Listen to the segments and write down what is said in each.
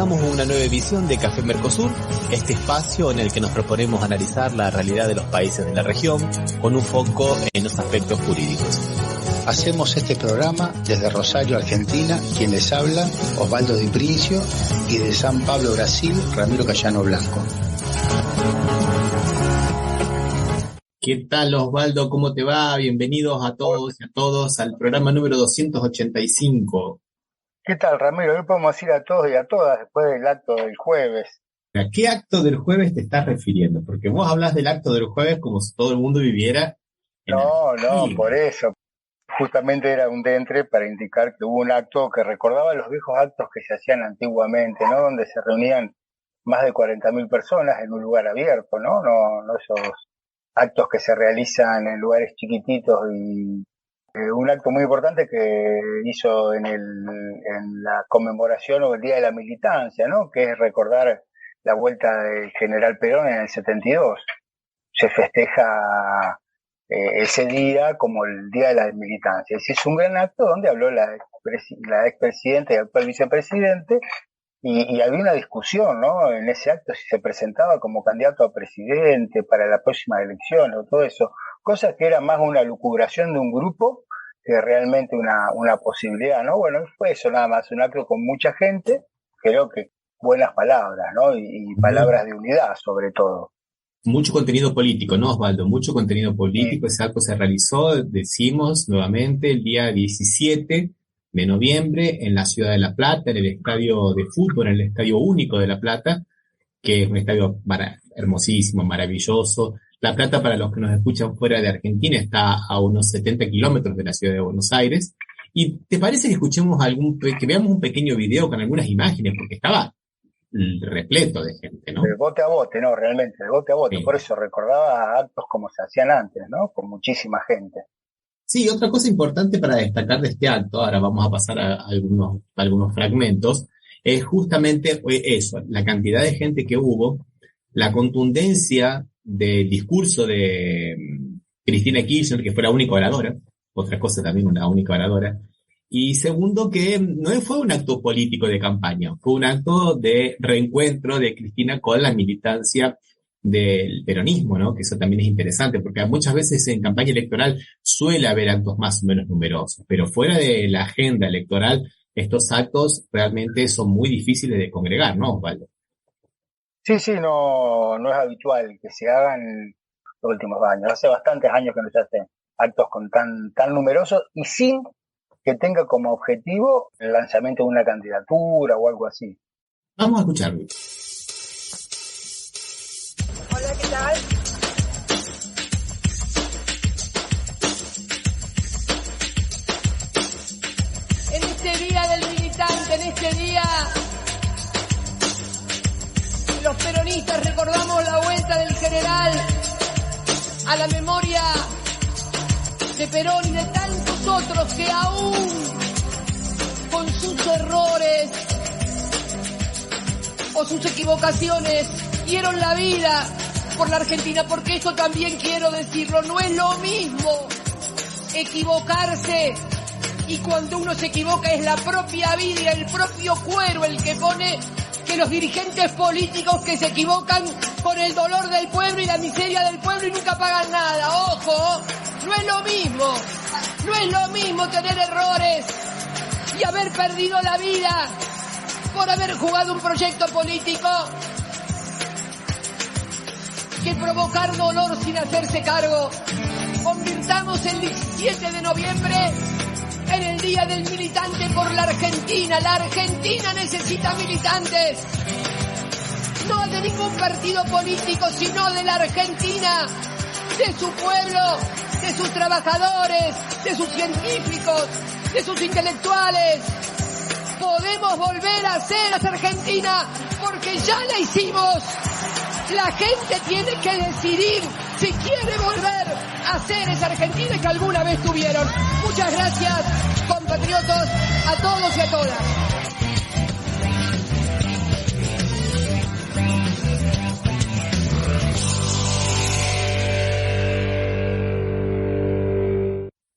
comenzamos una nueva edición de Café Mercosur, este espacio en el que nos proponemos analizar la realidad de los países de la región con un foco en los aspectos jurídicos. Hacemos este programa desde Rosario, Argentina, quien les habla, Osvaldo Di Princio, y de San Pablo, Brasil, Ramiro Cayano Blanco. ¿Qué tal, Osvaldo? ¿Cómo te va? Bienvenidos a todos y a todas al programa número 285. ¿Qué tal, Ramiro? Hoy podemos ir a todos y a todas después del acto del jueves. ¿A qué acto del jueves te estás refiriendo? Porque vos hablas del acto del jueves como si todo el mundo viviera en No, por eso. Justamente era un dentre para indicar que hubo un acto que recordaba los viejos actos que se hacían antiguamente, ¿no? Donde se reunían más de 40.000 personas en un lugar abierto, ¿no? No esos actos que se realizan en lugares chiquititos. Y un acto muy importante que hizo en la conmemoración o el Día de la Militancia, ¿no? Que es recordar la vuelta del general Perón en el 72. Se festeja ese día como el Día de la Militancia. Ese es un gran acto donde habló la expresidenta y actual vicepresidente, y había una discusión, ¿no? En ese acto si se presentaba como candidato a presidente para la próxima elección o todo eso, cosa que era más una lucubración de un grupo que realmente una posibilidad, ¿no? Bueno, fue eso nada más, un acto con mucha gente, creo que buenas palabras, ¿no? Y palabras de unidad sobre todo. Mucho contenido político, ¿no, Osvaldo? Mucho contenido político. Sí. Ese acto se realizó, decimos nuevamente, el día 17 de noviembre en la ciudad de La Plata, en el estadio de fútbol, en el Estadio Único de La Plata, que es un estadio hermosísimo, maravilloso. La Plata, para los que nos escuchan fuera de Argentina, está a unos 70 kilómetros de la ciudad de Buenos Aires. ¿Y te parece que escuchemos que veamos un pequeño video con algunas imágenes? Porque estaba repleto de gente, ¿no? De bote a bote, ¿no? Realmente, de bote a bote. Sí. Por eso recordaba actos como se hacían antes, ¿no? Con muchísima gente. Sí, otra cosa importante para destacar de este acto, ahora vamos a pasar a algunos fragmentos, es justamente eso, la cantidad de gente que hubo, la contundencia del discurso de Cristina Kirchner, que fue la única oradora, otra cosa también, una única oradora. Y segundo, que no fue un acto político de campaña, fue un acto de reencuentro de Cristina con la militancia del peronismo, ¿no? Que eso también es interesante, porque muchas veces en campaña electoral suele haber actos más o menos numerosos, pero fuera de la agenda electoral, estos actos realmente son muy difíciles de congregar, ¿no, Osvaldo? Sí, no es habitual que se hagan los últimos años. Hace bastantes años que no se hacen actos con tan numerosos y sin que tenga como objetivo el lanzamiento de una candidatura o algo así. Vamos a escucharlo. Hola, ¿qué tal? En este día del militante, en este día, los peronistas recordamos la vuelta del general a la memoria de Perón y de tantos otros que aún con sus errores o sus equivocaciones dieron la vida por la Argentina, porque eso también quiero decirlo, no es lo mismo equivocarse, y cuando uno se equivoca es la propia vida y el propio cuero el que pone, que los dirigentes políticos que se equivocan con el dolor del pueblo y la miseria del pueblo y nunca pagan nada. Ojo, no es lo mismo tener errores y haber perdido la vida por haber jugado un proyecto político que provocar dolor sin hacerse cargo. Convirtamos el 17 de noviembre en el Día del Militante por la Argentina. La Argentina necesita militantes, no de ningún partido político, sino de la Argentina, de su pueblo, de sus trabajadores, de sus científicos, de sus intelectuales. Podemos volver a ser Argentina porque ya la hicimos. La gente tiene que decidir si quiere volver a ser esa Argentina que alguna vez tuvieron. Muchas gracias, compatriotas, a todos y a todas.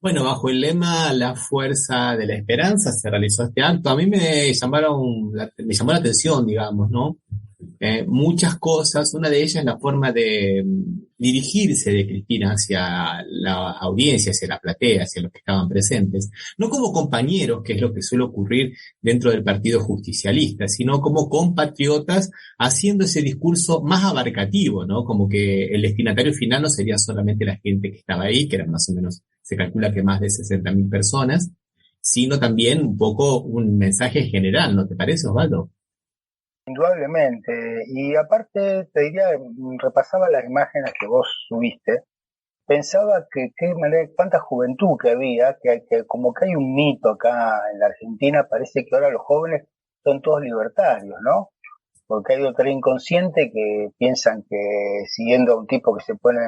Bueno, bajo el lema La Fuerza de la Esperanza se realizó este acto. A mí me llamó la atención, digamos, ¿no? Muchas cosas, una de ellas es la forma de dirigirse de Cristina hacia la audiencia, hacia la platea, hacia los que estaban presentes, no como compañeros, que es lo que suele ocurrir dentro del Partido Justicialista, sino como compatriotas haciendo ese discurso más abarcativo, ¿no? Como que el destinatario final no sería solamente la gente que estaba ahí, que eran más o menos, se calcula que más de 60.000 personas, sino también un poco un mensaje general, ¿no te parece, Osvaldo? Indudablemente. Y aparte, te diría, repasaba las imágenes que vos subiste, pensaba que qué manera, cuánta juventud que había, que como que hay un mito acá en la Argentina, parece que ahora los jóvenes son todos libertarios, ¿no? Porque hay otra inconsciente que piensan que siguiendo a un tipo que se pone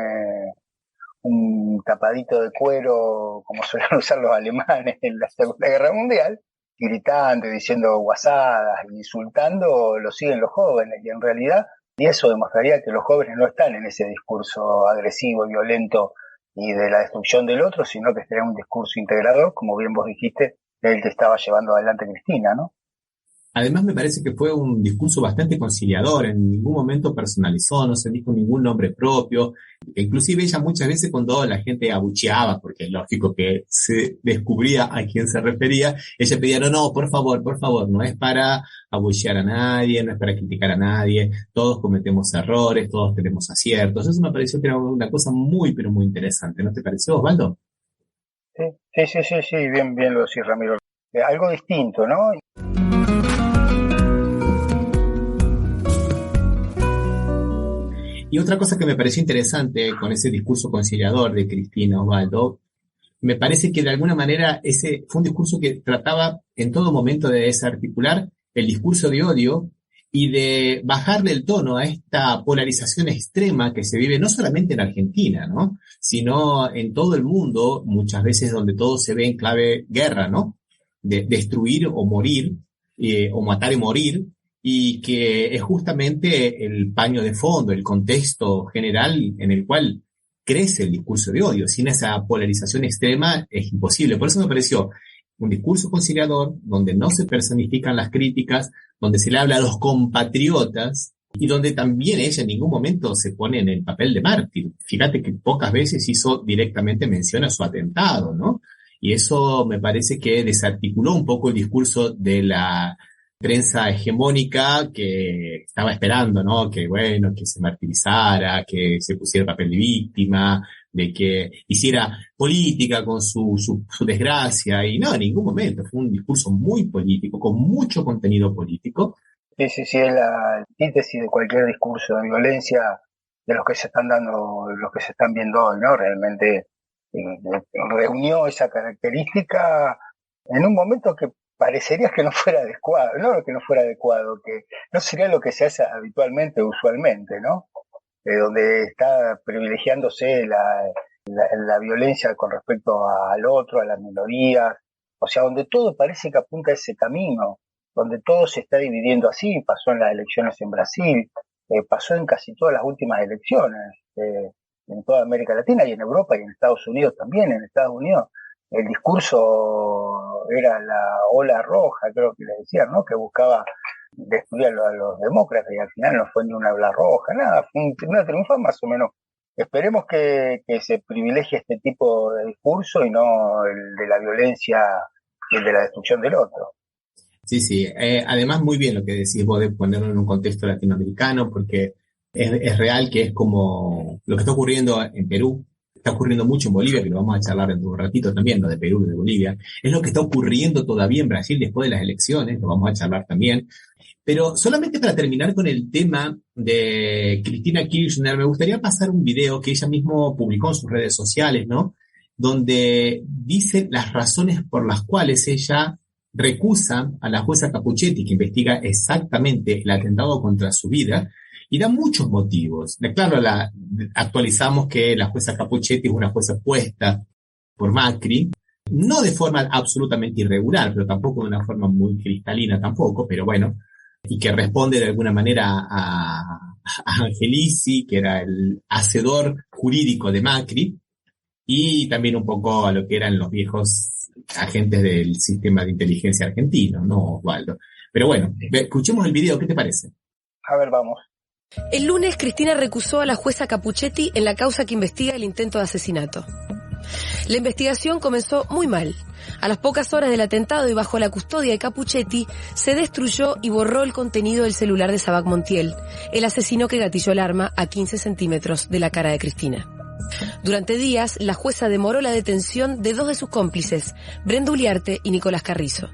un tapadito de cuero, como suelen usar los alemanes en la Segunda Guerra Mundial, gritando, diciendo guasadas, insultando, lo siguen los jóvenes, y en realidad, y eso demostraría que los jóvenes no están en ese discurso agresivo, violento y de la destrucción del otro, sino que están en un discurso integrador, como bien vos dijiste, el que estaba llevando adelante Cristina, ¿no? Además, me parece que fue un discurso bastante conciliador, en ningún momento personalizó, no se dijo ningún nombre propio. Inclusive ella muchas veces cuando la gente abucheaba, porque es lógico que se descubría a quién se refería, ella pedía, no, por favor, no es para abuchear a nadie, no es para criticar a nadie, todos cometemos errores, todos tenemos aciertos. Eso me pareció que era una cosa muy, pero muy interesante. ¿No te pareció, Osvaldo? Sí, bien lo decís, Ramiro. Algo distinto, ¿no? Y otra cosa que me pareció interesante con ese discurso conciliador de Cristina, Osvaldo, me parece que de alguna manera ese fue un discurso que trataba en todo momento de desarticular el discurso de odio y de bajarle el tono a esta polarización extrema que se vive no solamente en Argentina, ¿no? Sino en todo el mundo, muchas veces donde todo se ve en clave guerra, ¿no? De destruir o morir, o matar y morir, y que es justamente el paño de fondo, el contexto general en el cual crece el discurso de odio. Sin esa polarización extrema es imposible. Por eso me pareció un discurso conciliador, donde no se personifican las críticas, donde se le habla a los compatriotas y donde también ella en ningún momento se pone en el papel de mártir. Fíjate que pocas veces hizo directamente mención a su atentado, ¿no? Y eso me parece que desarticuló un poco el discurso de la prensa hegemónica que estaba esperando, ¿no? Que bueno, que se martirizara, que se pusiera el papel de víctima, de que hiciera política con su desgracia, y no, en ningún momento. Fue un discurso muy político, con mucho contenido político. Sí, es la antítesis de cualquier discurso de violencia de los que se están dando, los que se están viendo hoy, ¿no? Realmente reunió esa característica en un momento que parecería que no fuera adecuado, que no sería lo que se hace habitualmente, usualmente, ¿no? Donde está privilegiándose la violencia con respecto al otro, a las minorías, o sea, donde todo parece que apunta a ese camino, donde todo se está dividiendo así. Pasó en las elecciones en Brasil, pasó en casi todas las últimas elecciones, en toda América Latina y en Europa y en Estados Unidos también. En Estados Unidos el discurso era la ola roja, creo que le decían, ¿no? Que buscaba destruir a los demócratas, y al final no fue ni una ola roja, nada, fue una triunfa más o menos. Esperemos que se privilegie este tipo de discurso y no el de la violencia y el de la destrucción del otro. Sí. Además, muy bien lo que decís vos de ponerlo en un contexto latinoamericano, porque es real que es como lo que está ocurriendo en Perú, está ocurriendo mucho en Bolivia, que lo vamos a charlar dentro de un ratito también, lo de Perú y de Bolivia, es lo que está ocurriendo todavía en Brasil después de las elecciones, lo vamos a charlar también. Pero solamente para terminar con el tema de Cristina Kirchner, me gustaría pasar un video que ella misma publicó en sus redes sociales, ¿no? Donde dice las razones por las cuales ella recusa a la jueza Capuchetti, que investiga exactamente el atentado contra su vida, y da muchos motivos. Claro, actualizamos que la jueza Capuchetti es una jueza puesta por Macri, no de forma absolutamente irregular, pero tampoco de una forma muy cristalina tampoco, pero bueno, y que responde de alguna manera a Angelici, que era el hacedor jurídico de Macri, y también un poco a lo que eran los viejos agentes del sistema de inteligencia argentino, ¿no, Osvaldo? Pero bueno, escuchemos el video, ¿qué te parece? A ver, vamos. El lunes, Cristina recusó a la jueza Capuchetti en la causa que investiga el intento de asesinato. La investigación comenzó muy mal. A las pocas horas del atentado y bajo la custodia de Capuchetti, se destruyó y borró el contenido del celular de Sabac Montiel, el asesino que gatilló el arma a 15 centímetros de la cara de Cristina. Durante días, la jueza demoró la detención de dos de sus cómplices, Brenda Uliarte y Nicolás Carrizo.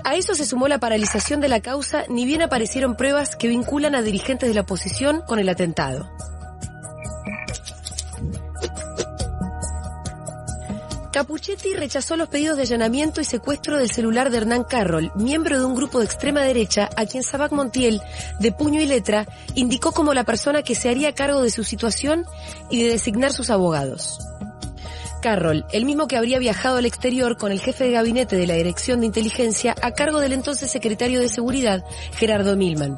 A eso se sumó la paralización de la causa, ni bien aparecieron pruebas que vinculan a dirigentes de la oposición con el atentado. Capuchetti rechazó los pedidos de allanamiento y secuestro del celular de Hernán Carroll, miembro de un grupo de extrema derecha a quien Sabac Montiel, de puño y letra, indicó como la persona que se haría cargo de su situación y de designar sus abogados. Carroll, el mismo que habría viajado al exterior con el jefe de gabinete de la Dirección de Inteligencia a cargo del entonces secretario de Seguridad, Gerardo Milman.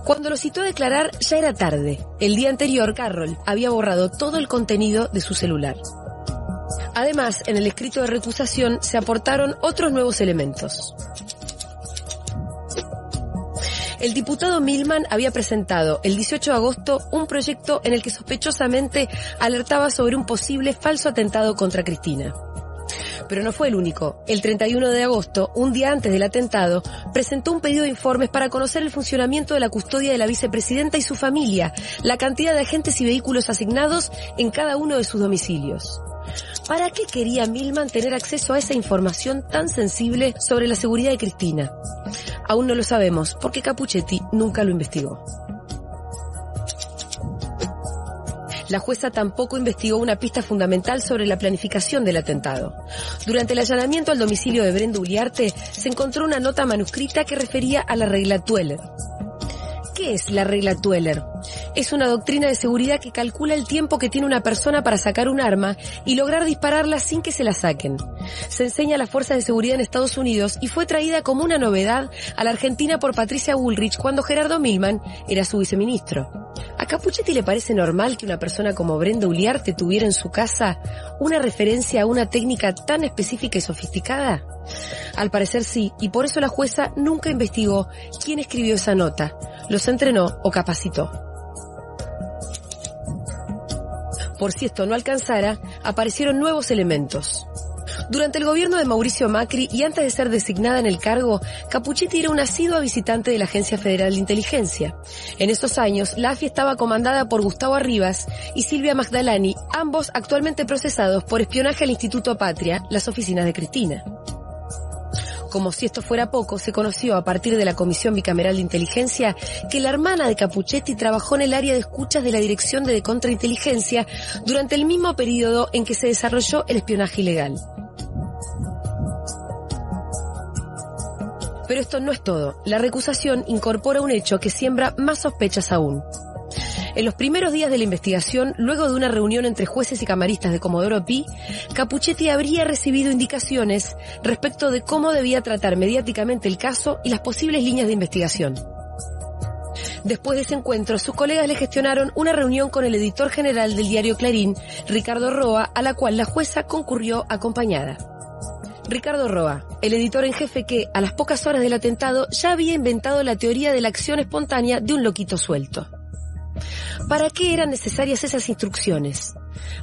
Cuando lo citó a declarar ya era tarde. El día anterior, Carroll había borrado todo el contenido de su celular. Además, en el escrito de recusación se aportaron otros nuevos elementos. El diputado Milman había presentado el 18 de agosto un proyecto en el que sospechosamente alertaba sobre un posible falso atentado contra Cristina. Pero no fue el único. El 31 de agosto, un día antes del atentado, presentó un pedido de informes para conocer el funcionamiento de la custodia de la vicepresidenta y su familia, la cantidad de agentes y vehículos asignados en cada uno de sus domicilios. ¿Para qué quería Milman tener acceso a esa información tan sensible sobre la seguridad de Cristina? Aún no lo sabemos, porque Capuchetti nunca lo investigó. La jueza tampoco investigó una pista fundamental sobre la planificación del atentado. Durante el allanamiento al domicilio de Brenda Uliarte, se encontró una nota manuscrita que refería a la regla Tueller. ¿Qué es la regla Tueller? Es una doctrina de seguridad que calcula el tiempo que tiene una persona para sacar un arma y lograr dispararla sin que se la saquen. Se enseña a las fuerzas de seguridad en Estados Unidos y fue traída como una novedad a la Argentina por Patricia Bullrich cuando Gerardo Milman era su viceministro. ¿A Capuchetti le parece normal que una persona como Brenda Uliarte tuviera en su casa una referencia a una técnica tan específica y sofisticada? Al parecer sí, y por eso la jueza nunca investigó quién escribió esa nota, los entrenó o capacitó. Por si esto no alcanzara, aparecieron nuevos elementos. Durante el gobierno de Mauricio Macri y antes de ser designada en el cargo, Capuchetti era una asidua visitante de la Agencia Federal de Inteligencia. En esos años, la AFI estaba comandada por Gustavo Arribas y Silvia Magdalani, ambos actualmente procesados por espionaje al Instituto Patria, las oficinas de Cristina. Como si esto fuera poco, se conoció a partir de la Comisión Bicameral de Inteligencia que la hermana de Capuchetti trabajó en el área de escuchas de la Dirección de Contrainteligencia durante el mismo periodo en que se desarrolló el espionaje ilegal. Pero esto no es todo. La recusación incorpora un hecho que siembra más sospechas aún. En los primeros días de la investigación, luego de una reunión entre jueces y camaristas de Comodoro Pi, Capuchetti habría recibido indicaciones respecto de cómo debía tratar mediáticamente el caso y las posibles líneas de investigación. Después de ese encuentro, sus colegas le gestionaron una reunión con el editor general del diario Clarín, Ricardo Roa, a la cual la jueza concurrió acompañada. Ricardo Roa, el editor en jefe que, a las pocas horas del atentado, ya había inventado la teoría de la acción espontánea de un loquito suelto. ¿Para qué eran necesarias esas instrucciones?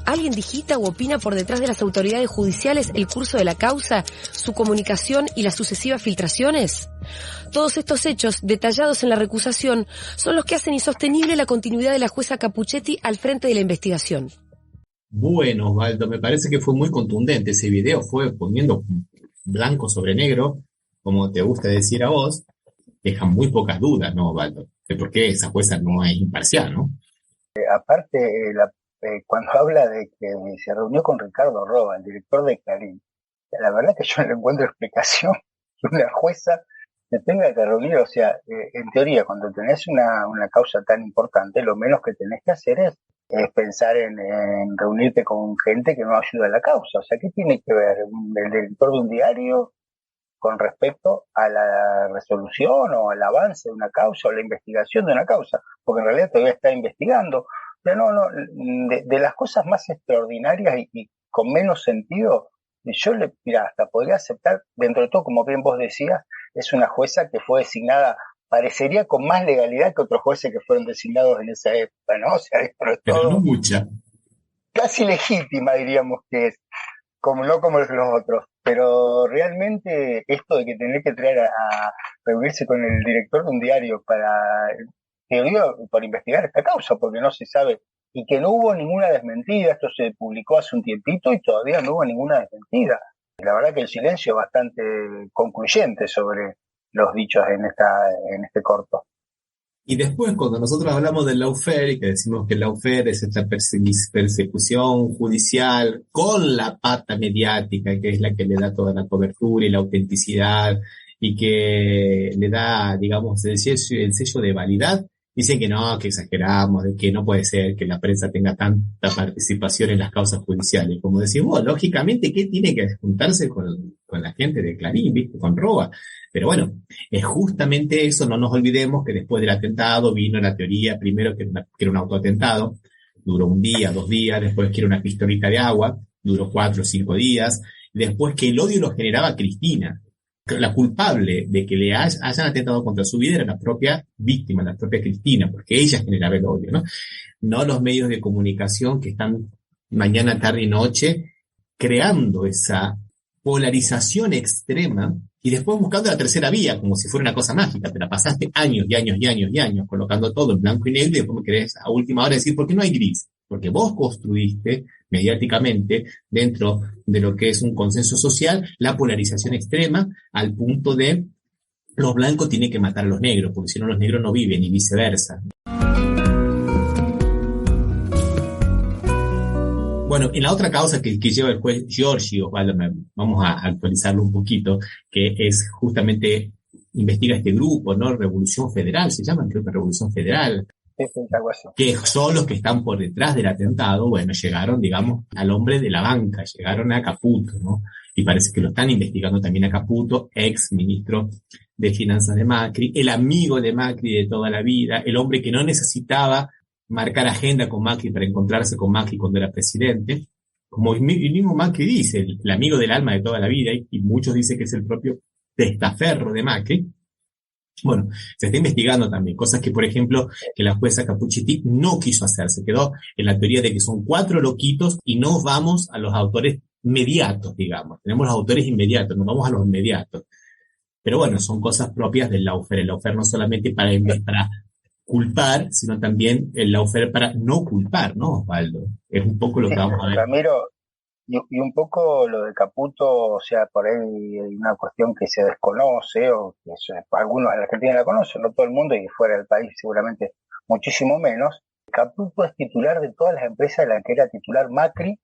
¿Alguien digita u opina por detrás de las autoridades judiciales el curso de la causa, su comunicación y las sucesivas filtraciones? Todos estos hechos, detallados en la recusación, son los que hacen insostenible la continuidad de la jueza Capuchetti al frente de la investigación. Bueno, Osvaldo, me parece que fue muy contundente ese video, fue poniendo blanco sobre negro, como te gusta decir a vos, deja muy pocas dudas, ¿no, Osvaldo? De por qué esa jueza no es imparcial, ¿no? Aparte, cuando habla de que se reunió con Ricardo Roa, el director de Clarín, la verdad que yo no le encuentro explicación que una jueza se tenga que reunir. O sea, en teoría, cuando tenés una causa tan importante, lo menos que tenés que hacer es pensar en reunirte con gente que no ayuda a la causa. O sea, ¿qué tiene que ver el director de un diario con respecto a la resolución o al avance de una causa o la investigación de una causa? Porque en realidad todavía está investigando. sea, de las cosas más extraordinarias y con menos sentido, mira, hasta podría aceptar, dentro de todo, como bien vos decías, es una jueza que fue designada, parecería con más legalidad que otros jueces que fueron designados en esa época, ¿no? O sea, dentro de todo, pero no mucha. Casi legítima, diríamos que es, no como los otros. Pero realmente esto de que tener que traer a reunirse con el director de un diario para investigar esta causa, porque no se sabe, y que no hubo ninguna desmentida, esto se publicó hace un tiempito y todavía no hubo ninguna desmentida. La verdad que el silencio es bastante concluyente sobre los dichos en este corto. Y después, cuando nosotros hablamos del lawfare y que decimos que el lawfare es esta persecución judicial con la pata mediática, que es la que le da toda la cobertura y la autenticidad y que le da, digamos, el sello de validad, dicen que no, que exageramos, de que no puede ser que la prensa tenga tanta participación en las causas judiciales. Como decimos, lógicamente, ¿qué tiene que juntarse con la gente de Clarín, ¿viste? Con Roa? Pero bueno, es justamente eso, no nos olvidemos que después del atentado vino la teoría, primero que era un autoatentado, duró 1 día, 2 días, después que era una pistolita de agua, duró 4 o 5 días, después que el odio lo generaba Cristina. La culpable de que le hayan atentado contra su vida era la propia víctima, la propia Cristina, porque ella generaba el odio, ¿no? No los medios de comunicación que están mañana, tarde y noche creando esa polarización extrema y después buscando la tercera vía, como si fuera una cosa mágica. Te la pasaste años y años y años y años colocando todo en blanco y negro y después me querés a última hora decir, ¿por qué no hay gris? Porque vos construiste mediáticamente dentro de lo que es un consenso social la polarización extrema al punto de los blancos tienen que matar a los negros, porque si no los negros no viven y viceversa. Bueno, en la otra causa que lleva el juez Giorgi, Osvaldo, vamos a actualizarlo un poquito, que es justamente, investiga este grupo, ¿no? Revolución Federal, se llama, creo que Revolución Federal, que son los que están por detrás del atentado. Bueno, llegaron, digamos, al hombre de la banca, llegaron a Caputo, ¿no? Y parece que lo están investigando también a Caputo, ex ministro de Finanzas de Macri, el amigo de Macri de toda la vida, el hombre que no necesitaba marcar agenda con Macri para encontrarse con Macri cuando era presidente, como el mismo Macri dice, el amigo del alma de toda la vida, y muchos dicen que es el propio testaferro de Macri. Bueno, se está investigando también, cosas que, por ejemplo, que la jueza Capuchetti no quiso hacer, se quedó en la teoría de que son 4 loquitos y no vamos a los autores mediatos, digamos, tenemos los autores inmediatos, no vamos a los inmediatos. Pero bueno, son cosas propias del lawfare, el lawfare no solamente para culpar, sino también el lawfare para no culpar, ¿no, Osvaldo? Es un poco lo que vamos a ver. Ramiro, y un poco lo de Caputo, o sea, por ahí hay una cuestión que se desconoce, o que algunos en la Argentina la conocen, no todo el mundo, y fuera del país seguramente muchísimo menos. Caputo es titular de todas las empresas de las que era titular Macri,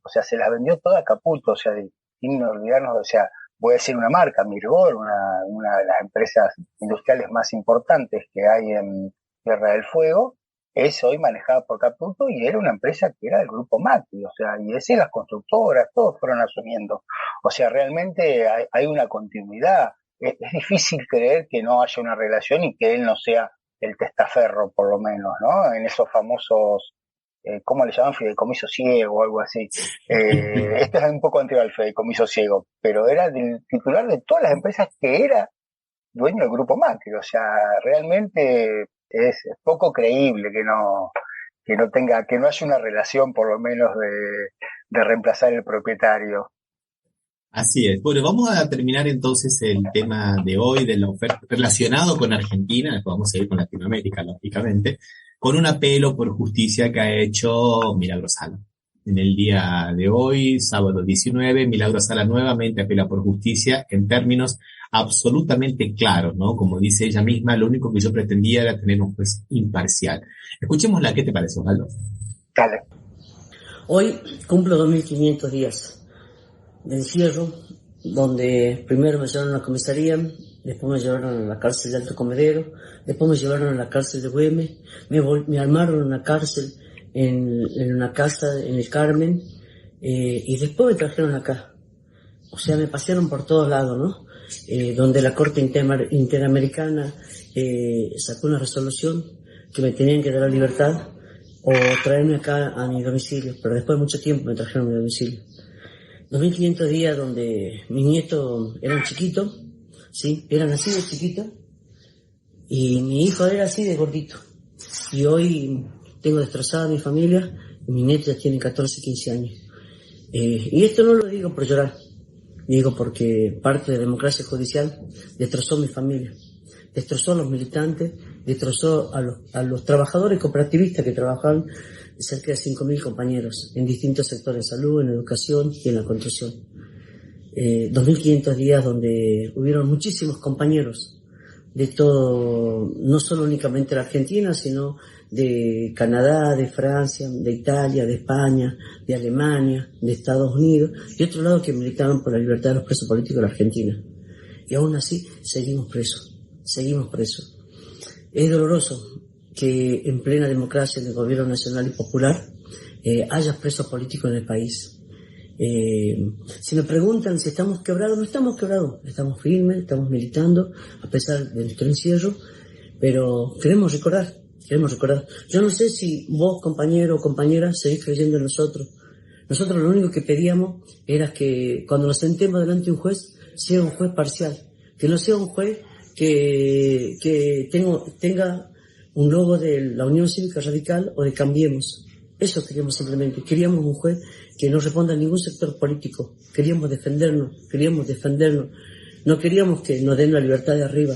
o sea, se las vendió toda a Caputo, o sea, sin olvidarnos, o sea, voy a decir una marca, Mirgor, una de las empresas industriales más importantes que hay en Tierra del Fuego, es hoy manejada por Caputo y era una empresa que era del grupo Macri, o sea, y ese las constructoras, todos fueron asumiendo. O sea, realmente hay una continuidad. Es difícil creer que no haya una relación y que él no sea el testaferro, por lo menos, ¿no? En esos famosos, ¿cómo le llaman? Fideicomiso ciego o algo así. Este es un poco anterior al fideicomiso ciego, pero era el titular de todas las empresas que era dueño del grupo Macri. O sea, realmente es poco creíble que no haya una relación, por lo menos, de reemplazar el propietario. Así es. Bueno, vamos a terminar entonces el tema de hoy de la oferta relacionado con Argentina, después vamos a ir con Latinoamérica, lógicamente, con un apelo por justicia que ha hecho Milagro Sala. En el día de hoy, sábado 19, Milagro Sala nuevamente apela por justicia en términos absolutamente claros, ¿no? Como dice ella misma, lo único que yo pretendía era tener un juez imparcial. Escuchémosla, ¿qué te parece, Osvaldo? Dale. Hoy cumplo 2500 días de encierro, donde primero me llevaron a la comisaría, después me llevaron a la cárcel de Alto Comedero, después me llevaron a la cárcel de Güemes, me armaron en una cárcel en una casa en el Carmen, y después me trajeron acá. O sea, me pasearon por todos lados, ¿no? Donde la Corte Interamericana sacó una resolución que me tenían que dar la libertad, o traerme acá a mi domicilio, pero después de mucho tiempo me trajeron a mi domicilio. 2500 días donde mis nietos eran chiquitos, ¿sí? Eran así de chiquitos, y mi hijo era así de gordito. Y hoy tengo destrozada mi familia, y mis nietos ya tienen 14, 15 años. Y esto no lo digo por llorar, digo porque parte de la democracia judicial destrozó mi familia, destrozó a los militantes, destrozó a los trabajadores cooperativistas que trabajan, cerca de 5.000 compañeros en distintos sectores de salud, en educación y en la construcción. 2.500 días donde hubieron muchísimos compañeros de todo, no solo únicamente de Argentina, sino de Canadá, de Francia, de Italia, de España, de Alemania, de Estados Unidos, y otro lado que militaron por la libertad de los presos políticos de la Argentina. Y aún así seguimos presos. Es doloroso que en plena democracia del gobierno nacional y popular haya presos políticos en el país. Si me preguntan si estamos quebrados, no estamos quebrados, estamos firmes, estamos militando a pesar de nuestro encierro, pero queremos recordar. Yo no sé si vos, compañero o compañera, seguís creyendo en nosotros. Nosotros lo único que pedíamos era que cuando nos sentemos delante de un juez, sea un juez parcial, que no sea un juez que tenga un logo de la Unión Cívica Radical o de Cambiemos. Eso queríamos simplemente. Queríamos un juez que no responda a ningún sector político. Queríamos defendernos. No queríamos que nos den la libertad de arriba.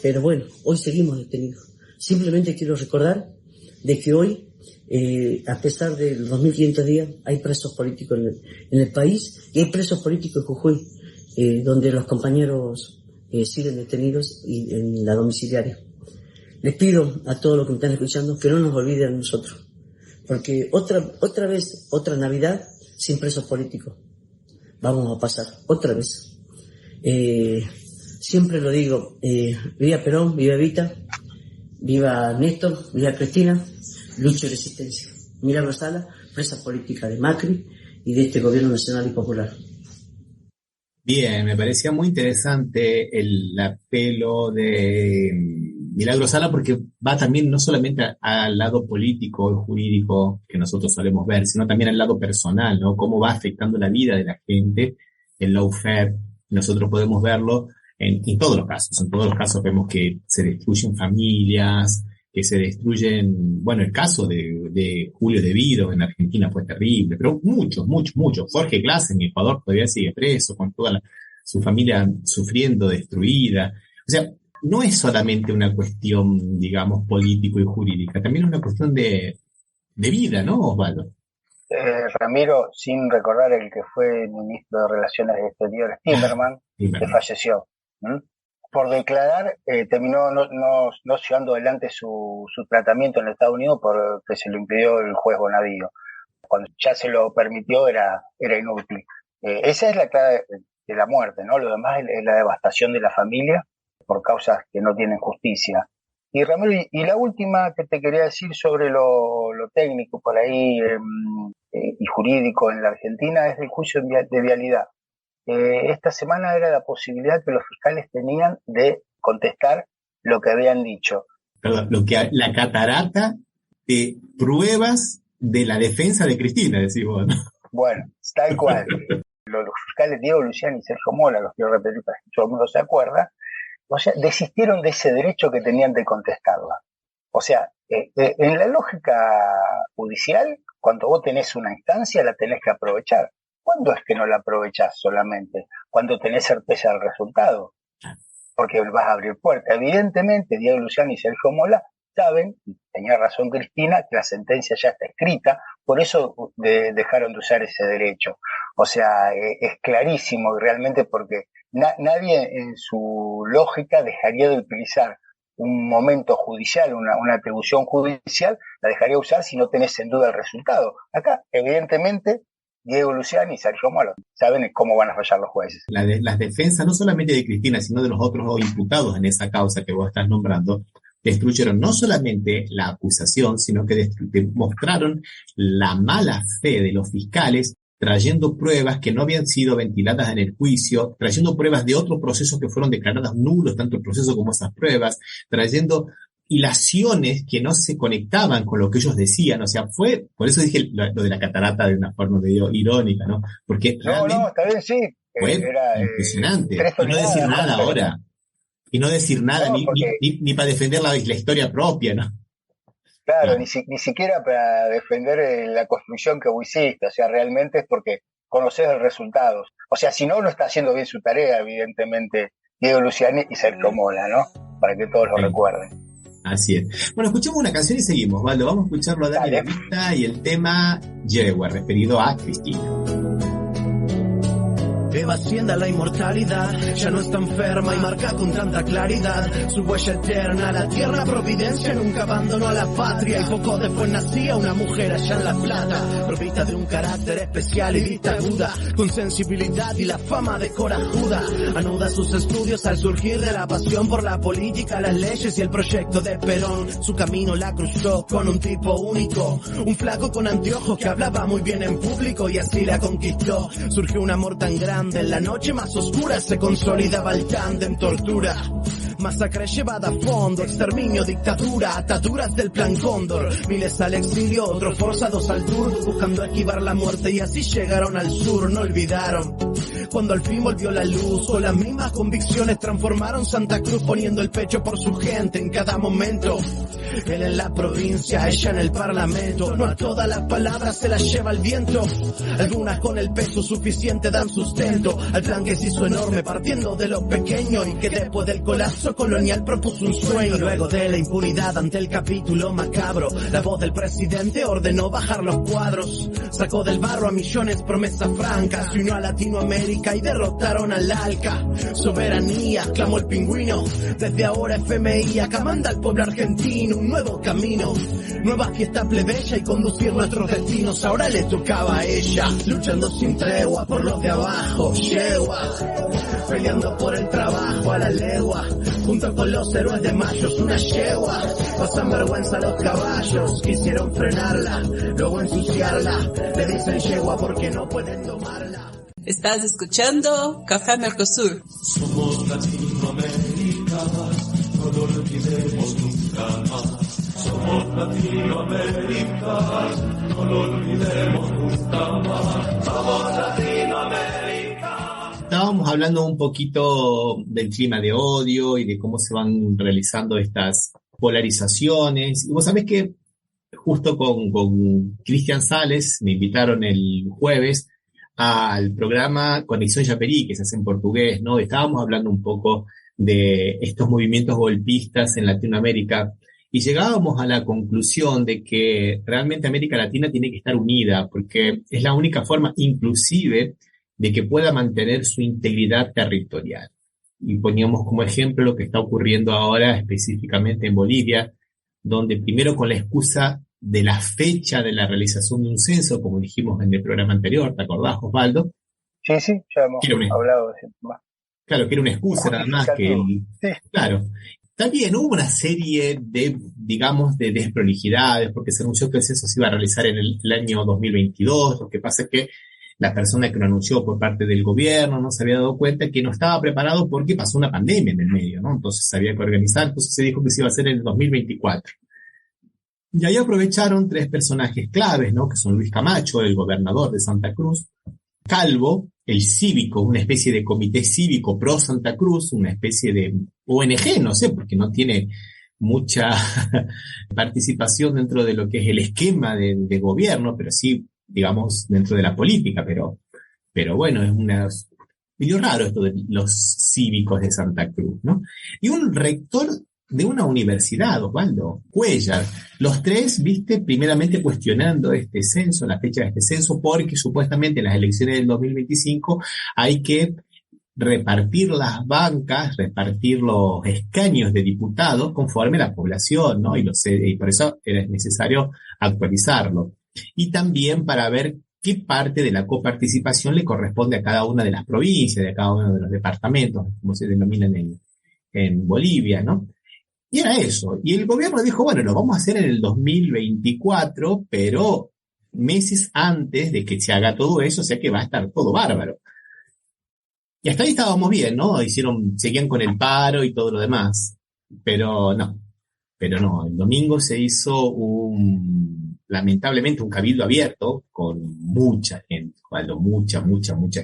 Pero bueno, hoy seguimos detenidos. Simplemente quiero recordar de que hoy, a pesar de los 2.500 días, hay presos políticos en el país, y hay presos políticos en Jujuy, donde los compañeros siguen detenidos y en la domiciliaria. Les pido a todos los que me están escuchando que no nos olviden a nosotros, porque otra vez, otra Navidad sin presos políticos vamos a pasar, otra vez. Siempre lo digo, viva Perón, viva Evita, viva Néstor, viva Cristina, lucha y resistencia. Milagro Sala, presa política de Macri y de este gobierno nacional y popular. Bien, me parecía muy interesante el apelo de Milagro Sala porque va también no solamente al lado político y jurídico que nosotros solemos ver, sino también al lado personal, ¿no? Cómo va afectando la vida de la gente, el lawfare. Nosotros podemos verlo en todos los casos. En todos los casos vemos que se destruyen familias, que se destruyen, bueno, el caso de Julio De Vido en Argentina fue terrible, pero muchos. Jorge Glass en Ecuador todavía sigue preso, con toda su familia sufriendo, destruida. O sea, no es solamente una cuestión, digamos, político y jurídica, también es una cuestión de vida, ¿no, Osvaldo? Ramiro, sin recordar el que fue ministro de Relaciones Exteriores, Timerman, que falleció. Por declarar, terminó no llevando adelante su tratamiento en Estados Unidos porque se lo impidió el juez Bonadío. Cuando ya se lo permitió era inútil. Esa es la clave de la muerte, ¿no? Lo demás es la devastación de la familia por causas que no tienen justicia. Y Ramiro, y la última que te quería decir sobre lo técnico por ahí y jurídico en la Argentina es el juicio de vialidad. Esta semana era la posibilidad que los fiscales tenían de contestar lo que habían dicho. Perdón, la catarata de pruebas de la defensa de Cristina, decís vos, ¿no? Bueno, tal cual. Los fiscales Diego Luciani y Sergio Mola, los quiero repetir para que todo el mundo se acuerda, o sea, desistieron de ese derecho que tenían de contestarla. O sea, en la lógica judicial, cuando vos tenés una instancia, la tenés que aprovechar. ¿Cuándo es que no la aprovechás solamente? Cuando tenés certeza del resultado. Porque vas a abrir puertas. Evidentemente, Diego Luciani y Sergio Mola saben, y tenía razón Cristina, que la sentencia ya está escrita, por eso dejaron de usar ese derecho. O sea, es clarísimo realmente porque nadie en su lógica dejaría de utilizar un momento judicial, una atribución judicial, la dejaría usar si no tenés en duda el resultado. Acá, evidentemente, Diego Luciani y Sergio Mola saben cómo van a fallar los jueces. Las defensas, no solamente de Cristina, sino de los otros dos imputados en esa causa que vos estás nombrando, destruyeron no solamente la acusación, sino que demostraron la mala fe de los fiscales, trayendo pruebas que no habían sido ventiladas en el juicio, trayendo pruebas de otros procesos que fueron declaradas nulos, tanto el proceso como esas pruebas, trayendo hilaciones que no se conectaban con lo que ellos decían, o sea, por eso dije lo de la catarata de una forma medio irónica, ¿no? Porque realmente está bien, sí. fue Era impresionante. tres Y no decir toneladas, nada pero- ahora. Y no decir nada, No, porque, ni para defender la historia propia, ¿no? claro, Claro. ni siquiera para defender la construcción que vos hiciste, o sea, realmente es porque conoces el resultado. O sea, si no, no está haciendo bien su tarea, evidentemente, Diego Luciani y Sergio Mola, ¿no? Para que todos lo Sí. recuerden. Así es. Bueno, escuchemos una canción y seguimos, Valdo. Vamos a escucharlo a Dani Dale. Levita y el tema Yegua, referido a Cristina. Eva asciende a la inmortalidad, ya no está enferma y marca con tanta claridad su huella eterna. La tierra providencia nunca abandonó a la patria y poco después nacía una mujer allá en La Plata, provista de un carácter especial y vista aguda, con sensibilidad y la fama de corajuda. Anuda sus estudios al surgir de la pasión por la política, las leyes y el proyecto de Perón. Su camino la cruzó con un tipo único, un flaco con anteojos que hablaba muy bien en público y así la conquistó. Surgió un amor tan grande, en la noche más oscura se consolidaba el tándem, tortura, masacre llevada a fondo, exterminio, dictadura, ataduras del plan Cóndor, miles al exilio, otros forzados al tour, buscando esquivar la muerte y así llegaron al sur. No olvidaron cuando al fin volvió la luz, con las mismas convicciones transformaron Santa Cruz, poniendo el pecho por su gente en cada momento. Él en la provincia, ella en el parlamento, no a todas las palabras se las lleva el viento, algunas con el peso suficiente dan sustento al plan que se hizo enorme partiendo de lo pequeño y que después del colapso colonial propuso un sueño. Luego de la impunidad ante el capítulo macabro, la voz del presidente ordenó bajar los cuadros, sacó del barro a millones promesas francas, se unió a Latinoamérica y derrotaron al ALCA. Soberanía, clamó el pingüino, desde ahora FMI acá manda al pueblo argentino un nuevo camino, nueva fiesta plebeya y conducir nuestros destinos. Ahora le tocaba a ella, luchando sin tregua por los de abajo, yegua, peleando por el trabajo a la legua, junto con los héroes de Mayo, una yegua, pasan vergüenza a los caballos, quisieron frenarla, luego ensuciarla, le dicen yegua porque no pueden domarla. Estás escuchando Café Mercosur. Somos Latinoamérica, no lo olvidemos nunca más. Somos Latinoamérica, no lo olvidemos nunca más. Somos Latinoamérica. Estábamos hablando un poquito del clima de odio y de cómo se van realizando estas polarizaciones. Y vos sabés que justo con Cristian Sales me invitaron el jueves al programa Conexión Yaperí, que se hace en portugués, ¿no? Estábamos hablando un poco de estos movimientos golpistas en Latinoamérica y llegábamos a la conclusión de que realmente América Latina tiene que estar unida porque es la única forma inclusive de que pueda mantener su integridad territorial. Y poníamos como ejemplo lo que está ocurriendo ahora específicamente en Bolivia, donde primero con la excusa de la fecha de la realización de un censo, como dijimos en el programa anterior, ¿te acordás, Osvaldo? Sí, ya hemos hablado de ese tema. Claro, que era una excusa nada más que... Sí. Claro. También hubo una serie de, digamos, de desprolijidades, porque se anunció que el censo se iba a realizar en el año 2022, lo que pasa es que la persona que lo anunció por parte del gobierno no se había dado cuenta que no estaba preparado porque pasó una pandemia en el medio, ¿no? Entonces había que organizar, entonces se dijo que se iba a hacer en el 2024. Y ahí aprovecharon tres personajes claves, ¿no? Que son Luis Camacho, el gobernador de Santa Cruz, Calvo, el cívico, una especie de comité cívico pro Santa Cruz, una especie de ONG, no sé, porque no tiene mucha participación dentro de lo que es el esquema de gobierno, pero sí, digamos, dentro de la política, pero bueno, es medio raro esto de los cívicos de Santa Cruz, ¿no? Y un rector de una universidad, Osvaldo Cuellar. Los tres, viste, primeramente cuestionando este censo, la fecha de este censo, porque supuestamente en las elecciones del 2025 hay que repartir las bancas, repartir los escaños de diputados conforme a la población, ¿no? Y por eso era necesario actualizarlo. Y también para ver qué parte de la coparticipación le corresponde a cada una de las provincias, de cada uno de los departamentos, como se denominan en Bolivia, ¿no? Y era eso. Y el gobierno dijo, bueno, lo vamos a hacer en el 2024, pero meses antes de que se haga todo eso, o sea que va a estar todo bárbaro. Y hasta ahí estábamos bien, ¿no? Seguían con el paro y todo lo demás. Pero Pero no, el domingo se hizo lamentablemente un cabildo abierto con mucha gente, Osvaldo, mucha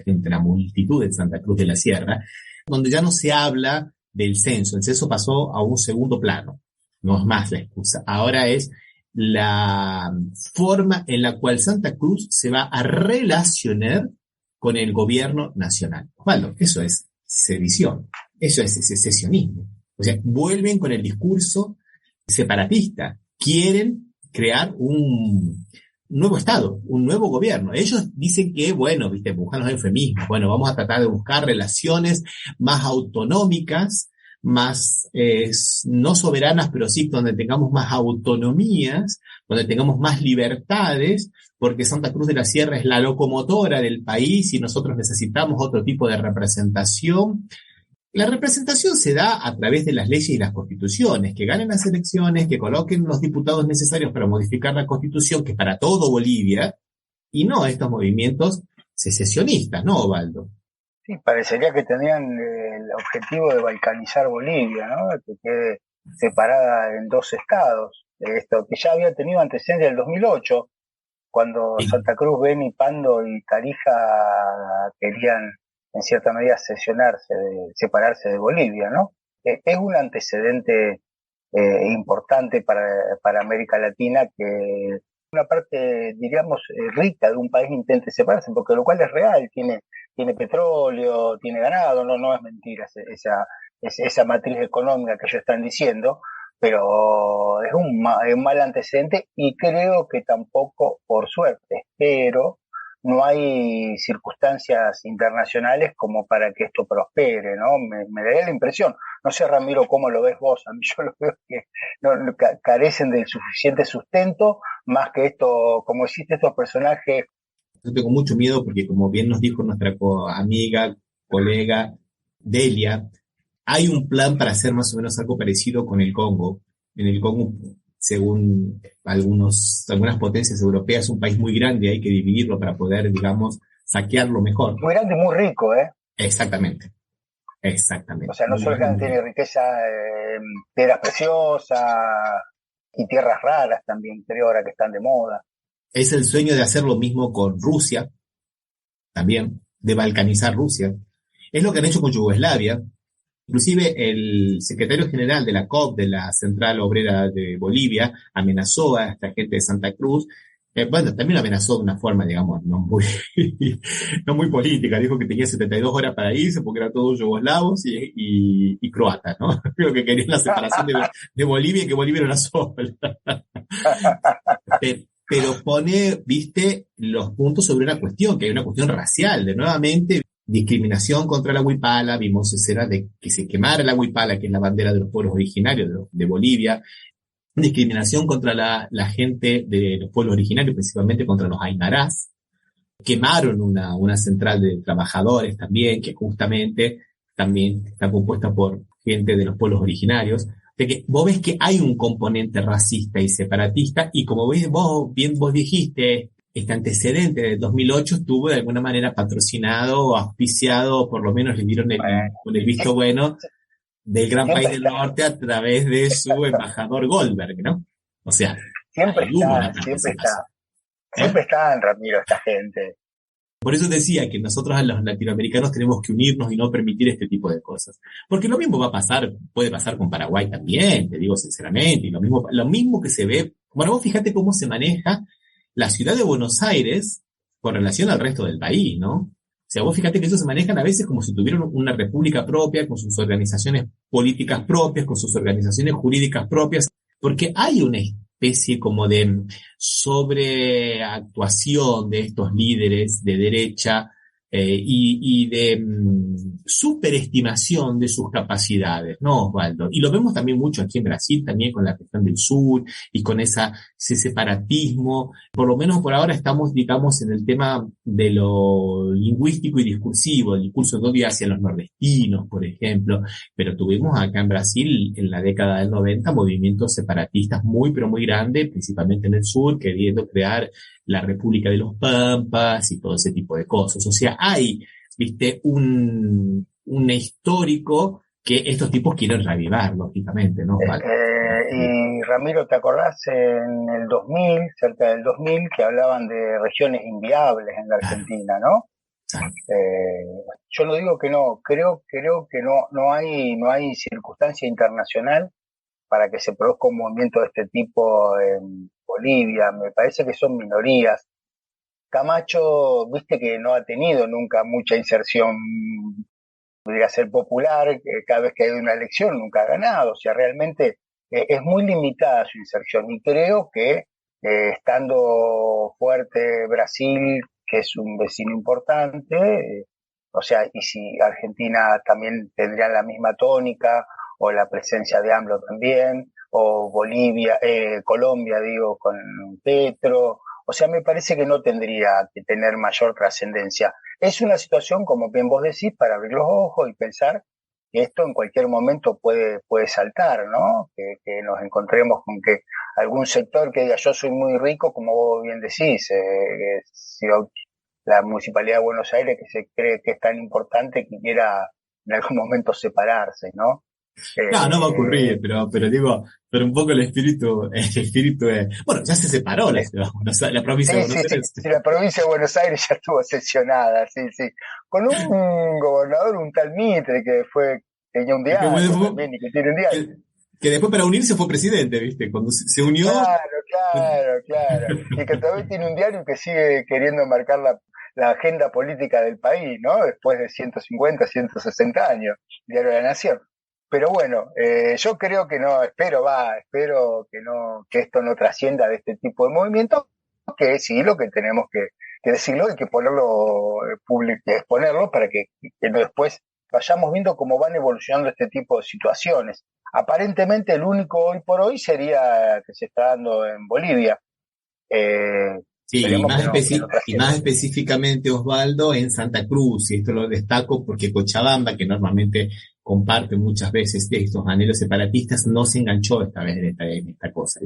gente, una multitud en Santa Cruz de la Sierra, donde ya no se habla del censo. El censo pasó a un segundo plano. No es más la excusa. Ahora es la forma en la cual Santa Cruz se va a relacionar con el gobierno nacional. Osvaldo, eso es sedición. Eso es secesionismo. O sea, vuelven con el discurso separatista. Quieren crear un nuevo Estado, un nuevo gobierno. Ellos dicen que, bueno, buscan los eufemismos. Bueno, vamos a tratar de buscar relaciones más autonómicas, más no soberanas, pero sí donde tengamos más autonomías, donde tengamos más libertades, porque Santa Cruz de la Sierra es la locomotora del país y nosotros necesitamos otro tipo de representación. La representación se da a través de las leyes y las constituciones, que ganen las elecciones, que coloquen los diputados necesarios para modificar la constitución, que es para todo Bolivia, y no estos movimientos secesionistas, ¿no, Osvaldo? Sí, parecería que tenían el objetivo de balcanizar Bolivia, ¿no? Que quede separada en dos estados. Esto que ya había tenido antecedentes del 2008, cuando Santa Cruz, Beni, Pando y Tarija querían en cierta medida separarse de Bolivia, ¿no? Es un antecedente importante para América Latina, que una parte, diríamos, rica de un país intente separarse, porque lo cual es real, tiene petróleo, tiene ganado, no es mentira esa matriz económica que ellos están diciendo, pero es un mal antecedente, y creo que tampoco, por suerte, pero no hay circunstancias internacionales como para que esto prospere, ¿no? Me daría la impresión. No sé, Ramiro, cómo lo ves vos. A mí yo lo veo que carecen del suficiente sustento, más que esto, como hiciste estos personajes. Yo tengo mucho miedo porque, como bien nos dijo nuestra amiga, colega Delia, hay un plan para hacer más o menos algo parecido con el Congo. En el Congo, según algunas potencias europeas, es un país muy grande, hay que dividirlo para poder, digamos, saquearlo mejor. Muy grande y muy rico, ¿eh? Exactamente. O sea, no solo tiene riqueza, piedras preciosas y tierras raras también, creo, ahora que están de moda. Es el sueño de hacer lo mismo con Rusia, también, de balcanizar Rusia. Es lo que han hecho con Yugoslavia. Inclusive el secretario general de la COP, de la Central Obrera de Bolivia, amenazó a esta gente de Santa Cruz. También amenazó de una forma, digamos, no muy política. Dijo que tenía 72 horas para irse porque eran todos yugoslavos y croatas, ¿no? Creo que querían la separación de Bolivia y que Bolivia era una sola. Pero pone, los puntos sobre una cuestión, que hay una cuestión racial, de nuevamente discriminación contra la huipala. Vimos escenas de que se quemara la huipala, que es la bandera de los pueblos originarios de Bolivia, discriminación contra la gente de los pueblos originarios, principalmente contra los aymarás. Quemaron una central de trabajadores también, que justamente también está compuesta por gente de los pueblos originarios. De que vos ves que hay un componente racista y separatista, y como vos dijiste, este antecedente del 2008 estuvo de alguna manera patrocinado o auspiciado, por lo menos le dieron el visto bueno del gran país del norte a través de su embajador Goldberg, ¿no? O sea, siempre están, Ramiro, esta gente. Por eso decía que nosotros a los latinoamericanos tenemos que unirnos y no permitir este tipo de cosas. Porque lo mismo puede pasar con Paraguay también, te digo sinceramente, y lo mismo que se ve. Bueno, vos fíjate cómo se maneja la ciudad de Buenos Aires con relación al resto del país, ¿no? O sea, vos fíjate que ellos se manejan a veces como si tuvieran una república propia, con sus organizaciones políticas propias, con sus organizaciones jurídicas propias, porque hay una especie como de sobreactuación de estos líderes de derecha y de superestimación de sus capacidades, ¿no, Osvaldo? Y lo vemos también mucho aquí en Brasil, también con la cuestión del sur y con ese separatismo. Por lo menos por ahora estamos, digamos, en el tema de lo lingüístico y discursivo, el discurso de odio hacia los nordestinos, por ejemplo, pero tuvimos acá en Brasil, en la década del 90, movimientos separatistas muy, pero muy grandes, principalmente en el sur, queriendo crear la República de los Pampas y todo ese tipo de cosas. O sea, hay, un histórico que estos tipos quieren reavivar, lógicamente, ¿no? Y Ramiro, ¿te acordás en el 2000, cerca del 2000, que hablaban de regiones inviables en la Argentina, ¿no? Yo no digo que no, creo que no hay circunstancia internacional para que se produzca un movimiento de este tipo en Bolivia. Me parece que son minorías. Camacho, viste que no ha tenido nunca mucha inserción, podría ser popular, cada vez que hay una elección nunca ha ganado, o sea, realmente es muy limitada su inserción, y creo que estando fuerte Brasil, que es un vecino importante, o sea, y si Argentina también tendría la misma tónica, o la presencia de AMLO también, o Bolivia, Colombia, digo, con Petro, o sea, me parece que no tendría que tener mayor trascendencia. Es una situación, como bien vos decís, para abrir los ojos y pensar que esto en cualquier momento puede saltar, ¿no? Que nos encontremos con que algún sector que diga yo soy muy rico, como vos bien decís, si la Municipalidad de Buenos Aires, que se cree que es tan importante que quiera en algún momento separarse, ¿no? No va a ocurrir, pero digo, pero un poco el espíritu es, bueno, ya se separó la provincia de Buenos Aires. Sí, la provincia de Buenos Aires ya estuvo sesionada, sí, con un gobernador, un tal Mitre, que tenía un diario también, y que tiene un diario. Que después para unirse fue presidente, ¿viste? Cuando se unió. Claro. Y que todavía tiene un diario que sigue queriendo marcar la agenda política del país, ¿no? Después de 150, 160 años, Diario de la Nación. Pero bueno, yo creo que no, espero que esto no trascienda de este tipo de movimientos, que sí, lo que tenemos que decirlo y que ponerlo exponerlo para que después vayamos viendo cómo van evolucionando este tipo de situaciones. Aparentemente el único hoy por hoy sería que se está dando en Bolivia. Sí, y más específicamente, Osvaldo, en Santa Cruz, y esto lo destaco porque Cochabamba, que normalmente comparte muchas veces estos anhelos separatistas, no se enganchó esta vez en esta cosa.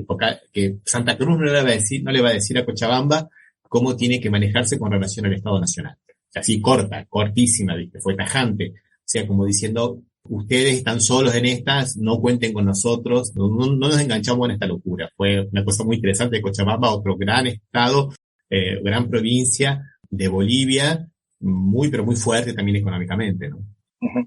Que Santa Cruz no le va a decir a Cochabamba cómo tiene que manejarse con relación al Estado Nacional. O sea, así cortísima, ¿viste? Fue tajante. O sea, como diciendo, ustedes están solos en estas, no cuenten con nosotros, no nos enganchamos en esta locura. Fue una cosa muy interesante de Cochabamba, otro gran estado, gran provincia de Bolivia, pero muy fuerte también económicamente, ¿no? Uh-huh.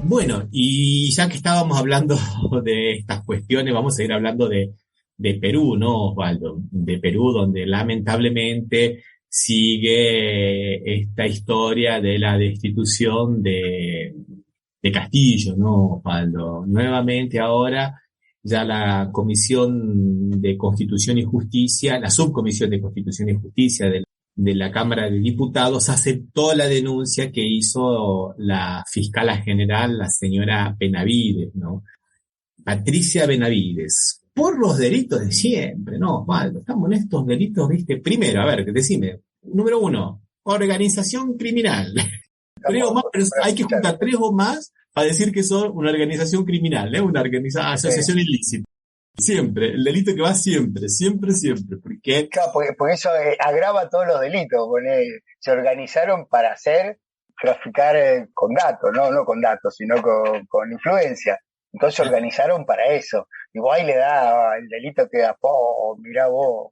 Bueno, y ya que estábamos hablando de estas cuestiones, vamos a ir hablando de Perú, ¿no, Osvaldo? De Perú, donde lamentablemente sigue esta historia de la destitución de Castillo, ¿no, Osvaldo? Nuevamente ahora ya la Comisión de Constitución y Justicia, la Subcomisión de Constitución y Justicia de la Cámara de Diputados aceptó la denuncia que hizo la fiscala general, la señora Benavides, ¿no? Patricia Benavides, por los delitos de siempre, ¿no, Osvaldo? Estamos en estos delitos, ¿viste? Primero, a ver, decime, número 1, organización criminal. Hay que juntar 3 o más para decir que son una organización criminal, una asociación ilícita. Siempre, el delito que va siempre. Porque... Claro, porque eso agrava todos los delitos. Se organizaron para traficar con datos, no con datos, sino con influencia. Entonces se organizaron para eso. Igual le da el delito que da, mirá vos.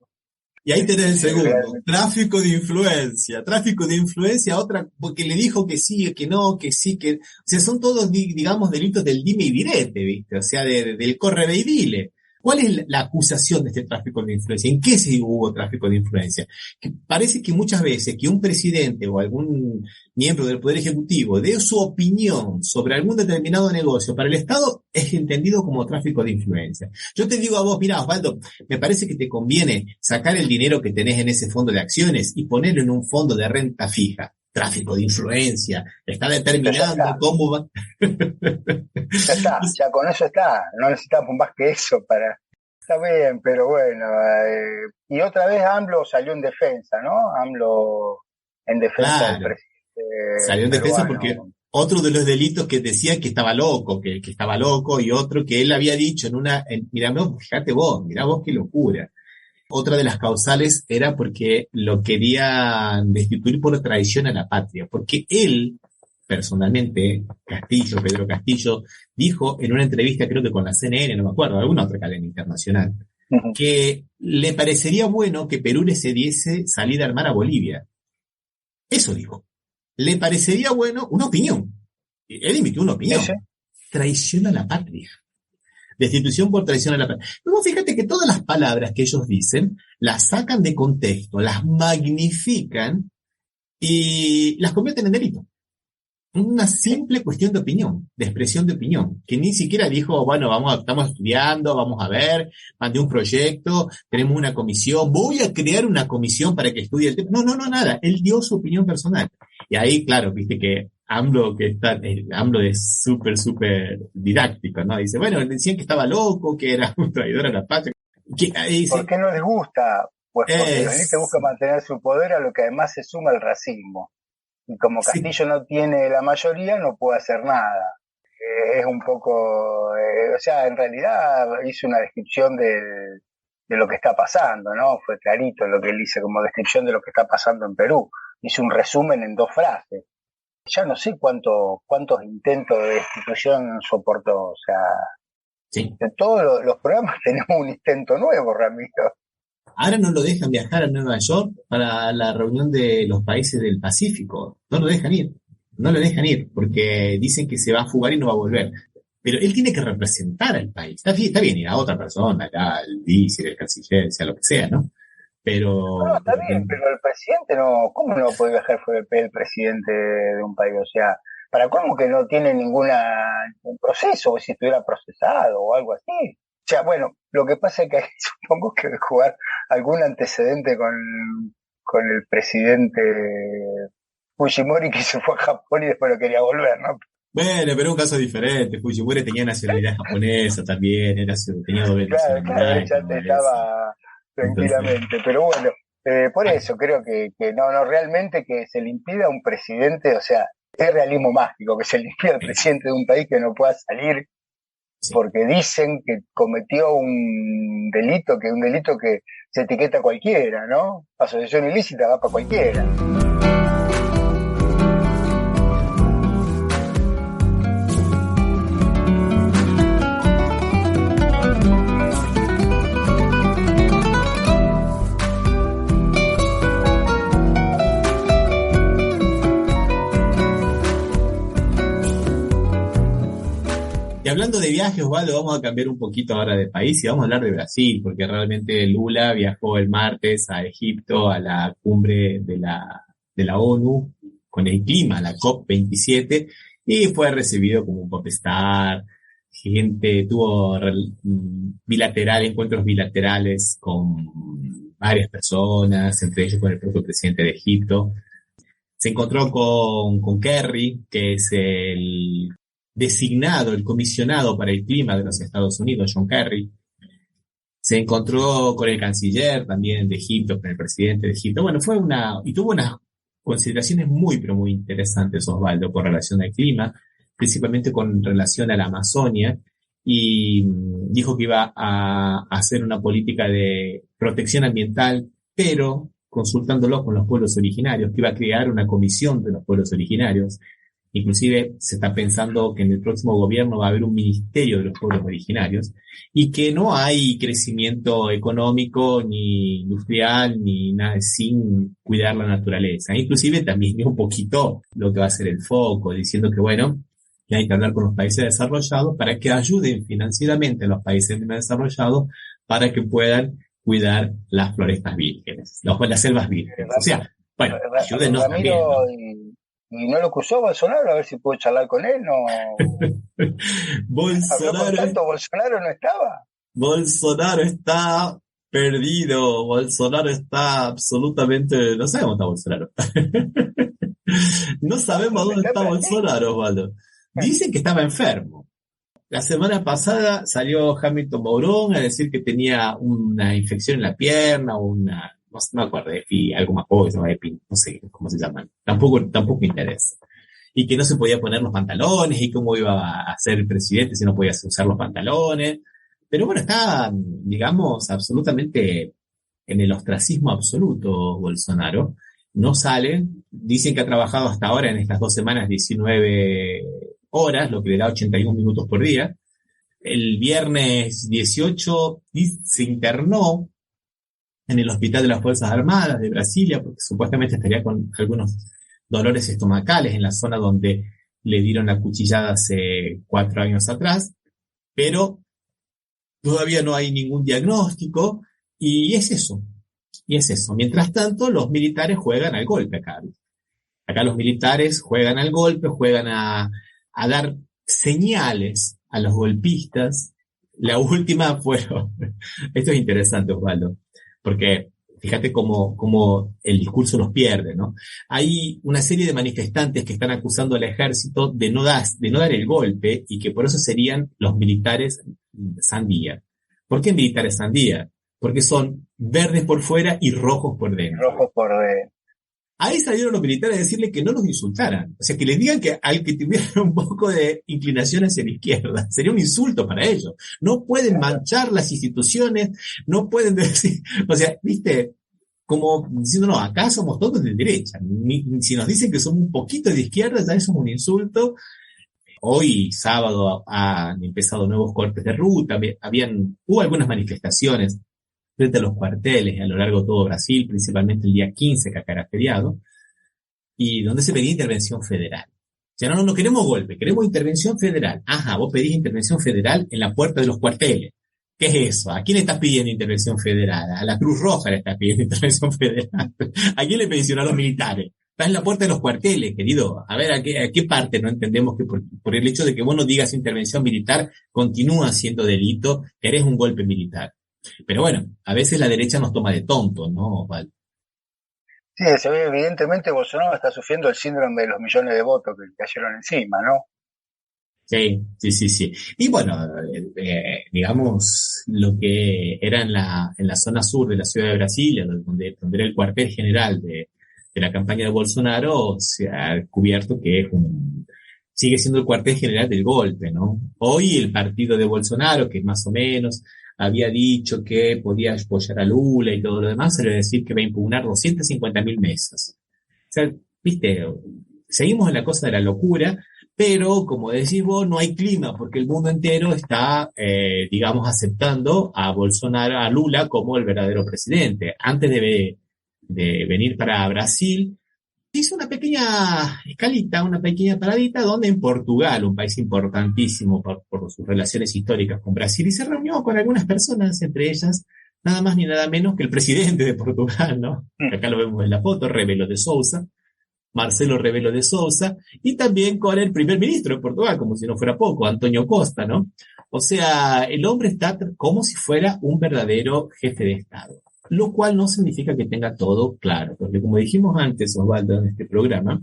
Y ahí tenés el segundo, tráfico de influencia, otra, porque le dijo que sí, que no, que sí, que, o sea, son todos, digamos, delitos del dime y direte, ¿viste? O sea, del corre ve y dile. ¿Cuál es la acusación de este tráfico de influencia? ¿En qué se hubo tráfico de influencia? Que parece que muchas veces que un presidente o algún miembro del Poder Ejecutivo dé su opinión sobre algún determinado negocio para el Estado es entendido como tráfico de influencia. Yo te digo a vos, mirá, Osvaldo, me parece que te conviene sacar el dinero que tenés en ese fondo de acciones y ponerlo en un fondo de renta fija. Tráfico de influencia, está determinando cómo va. Ya con eso está, no necesitamos más que eso está bien, pero bueno, y otra vez AMLO salió en defensa, ¿no? AMLO en defensa del presidente. Salió en defensa porque otro de los delitos que decía que estaba loco, que estaba loco, y otro que él había dicho mirá vos, fíjate vos, mirá vos qué locura. Otra de las causales era porque lo querían destituir por traición a la patria, porque él, personalmente, Pedro Castillo, dijo en una entrevista, creo que con la CNN, no me acuerdo, alguna otra cadena internacional, que le parecería bueno que Perú le cediese salida al mar a Bolivia. Eso dijo. Le parecería bueno, una opinión. Él emitió una opinión. ¿Sí? Traición a la patria. Destitución por traición a la patria. Luego fíjate que todas las palabras que ellos dicen las sacan de contexto, las magnifican y las convierten en delito. Una simple cuestión de opinión, de expresión de opinión, que ni siquiera dijo, bueno, estamos estudiando, vamos a ver, mandé un proyecto, tenemos una comisión, voy a crear una comisión para que estudie el tema. No, nada. Él dio su opinión personal. Y ahí, claro, viste que AMLO es súper didáctico, ¿no? Dice, bueno, decían que estaba loco, que era un traidor a la patria. ¿Por qué no les gusta? Pues porque la élite busca mantener su poder, a lo que además se suma el racismo. Y como Castillo no tiene la mayoría, no puede hacer nada. Es un poco... o sea, en realidad hizo una descripción de lo que está pasando, ¿no? Fue clarito lo que él dice como descripción de lo que está pasando en Perú. Hizo un resumen en 2 frases. Ya no sé cuántos intentos de destitución soportó. O sea, sí. De todos los programas tenemos un intento nuevo, Ramiro. Ahora no lo dejan viajar a Nueva York para la reunión de los países del Pacífico. No lo dejan ir, porque dicen que se va a fugar y no va a volver. Pero él tiene que representar al país. Está bien ir a otra persona, acá, el vice, el canciller, sea lo que sea, ¿no? Pero... No, está bien, pero el presidente no... ¿Cómo no puede viajar fuera el presidente de un país? O sea, ¿para cómo que no tiene ningún proceso, o si estuviera procesado o algo así? O sea, bueno, lo que pasa es que supongo que debe jugar algún antecedente con el presidente Fujimori, que se fue a Japón y después no quería volver, ¿no? Bueno, pero un caso diferente. Fujimori tenía nacionalidad japonesa también, tenía doble nacionalidad. Claro, ya te estaba tranquilamente. Entonces, pero bueno, por eso creo que no realmente que se le impida a un presidente, o sea, es realismo mágico, que se le impida al presidente de un país que no pueda salir. Sí. Porque dicen que cometió un delito que se etiqueta a cualquiera, ¿no? Asociación ilícita va para cualquiera. Y hablando de viajes, Osvaldo, vamos a cambiar un poquito ahora de país y vamos a hablar de Brasil, porque realmente Lula viajó el martes a Egipto a la cumbre de la ONU con el clima, la COP27, y fue recibido como un popstar. Tuvo encuentros bilaterales con varias personas, entre ellos con el propio presidente de Egipto. Se encontró con Kerry, que es el comisionado para el clima de los Estados Unidos, John Kerry. Se encontró con el canciller también de Egipto, con el presidente de Egipto. Bueno, tuvo unas consideraciones muy, pero muy interesantes, Osvaldo, con relación al clima, principalmente con relación a la Amazonia, y dijo que iba a hacer una política de protección ambiental, pero consultándolo con los pueblos originarios, que iba a crear una comisión de los pueblos originarios. Inclusive se está pensando que en el próximo gobierno va a haber un ministerio de los pueblos originarios y que no hay crecimiento económico ni industrial ni nada sin cuidar la naturaleza. Inclusive también dio un poquito lo que va a ser el foco, diciendo que bueno, que hay que hablar con los países desarrollados para que ayuden financieramente a los países menos desarrollados para que puedan cuidar las florestas vírgenes, las selvas vírgenes. O sea, bueno, ayúdenos también, ¿no? ¿Y no lo acusó Bolsonaro? A ver si puedo charlar con él, ¿no? ¿Bolsonaro no estaba? Bolsonaro está perdido. Bolsonaro está absolutamente... No sabemos dónde está Bolsonaro. No sabemos dónde está Bolsonaro, Osvaldo. Dicen que estaba enfermo. La semana pasada salió Hamilton Mourón a decir que tenía una infección en la pierna o una... No me acuerdo, algo más poco, no sé cómo se llaman. Tampoco interesa. Y que no se podía poner los pantalones y cómo iba a ser el presidente si no podía usar los pantalones. Pero bueno, está, digamos, absolutamente en el ostracismo absoluto Bolsonaro, no sale, dicen que ha trabajado hasta ahora en estas 2 semanas 19 horas, lo que le da 81 minutos por día. El viernes 18 se internó en el Hospital de las Fuerzas Armadas de Brasilia, porque supuestamente estaría con algunos dolores estomacales en la zona donde le dieron la cuchillada hace 4 años atrás, pero todavía no hay ningún diagnóstico, y es eso. Mientras tanto, los militares juegan al golpe acá. Acá los militares juegan al golpe, juegan a dar señales a los golpistas. La última fueron, esto es interesante, Osvaldo, porque fíjate cómo el discurso los pierde, ¿no? Hay una serie de manifestantes que están acusando al ejército de no dar el golpe y que por eso serían los militares sandía. ¿Por qué militares sandía? Porque son verdes por fuera y rojos por dentro. Rojos por dentro. Ahí salieron los militares a decirle que no los insultaran. O sea, que les digan que al que tuviera un poco de inclinación hacia la izquierda, sería un insulto para ellos. No pueden manchar las instituciones, no pueden decir, o sea, viste, como diciendo, no, acá somos todos de derecha. Si nos dicen que somos un poquito de izquierda, ya eso es un insulto. Hoy, sábado, han empezado nuevos cortes de ruta, hubo algunas manifestaciones frente a los cuarteles a lo largo de todo Brasil, principalmente el día 15, que acá era feriado, y donde se pedía intervención federal. O sea, no queremos golpe, queremos intervención federal. Ajá, vos pedís intervención federal en la puerta de los cuarteles. ¿Qué es eso? ¿A quién le estás pidiendo intervención federal? A la Cruz Roja le estás pidiendo intervención federal. ¿A quién le mencionó a los militares? Está en la puerta de los cuarteles, querido. A ver, ¿a qué parte no entendemos que por el hecho de que vos no digas intervención militar continúa siendo delito, querés un golpe militar? Pero bueno, a veces la derecha nos toma de tontos, ¿no, Val? Sí, se ve evidentemente Bolsonaro está sufriendo el síndrome de los millones de votos que le cayeron encima, ¿no? Sí. Y bueno, digamos, lo que era en la zona sur de la ciudad de Brasilia, donde era el cuartel general de la campaña de Bolsonaro, se ha descubierto que sigue siendo el cuartel general del golpe, ¿no? Hoy el partido de Bolsonaro, que más o menos había dicho que podía apoyar a Lula y todo lo demás, se le va a decir que va a impugnar 250.000 mesas. O sea, viste, seguimos en la cosa de la locura, pero como decís vos, no hay clima, porque el mundo entero está, digamos, aceptando a Bolsonaro, a Lula como el verdadero presidente. Antes de venir para Brasil, hizo una pequeña escalita, una pequeña paradita, donde en Portugal, un país importantísimo por sus relaciones históricas con Brasil, y se reunió con algunas personas, entre ellas nada más ni nada menos que el presidente de Portugal, ¿no? Acá lo vemos en la foto, Marcelo Rebelo de Sousa, y también con el primer ministro de Portugal, como si no fuera poco, Antonio Costa, ¿no? O sea, el hombre está como si fuera un verdadero jefe de Estado. Lo cual no significa que tenga todo claro, porque como dijimos antes, Osvaldo, en este programa,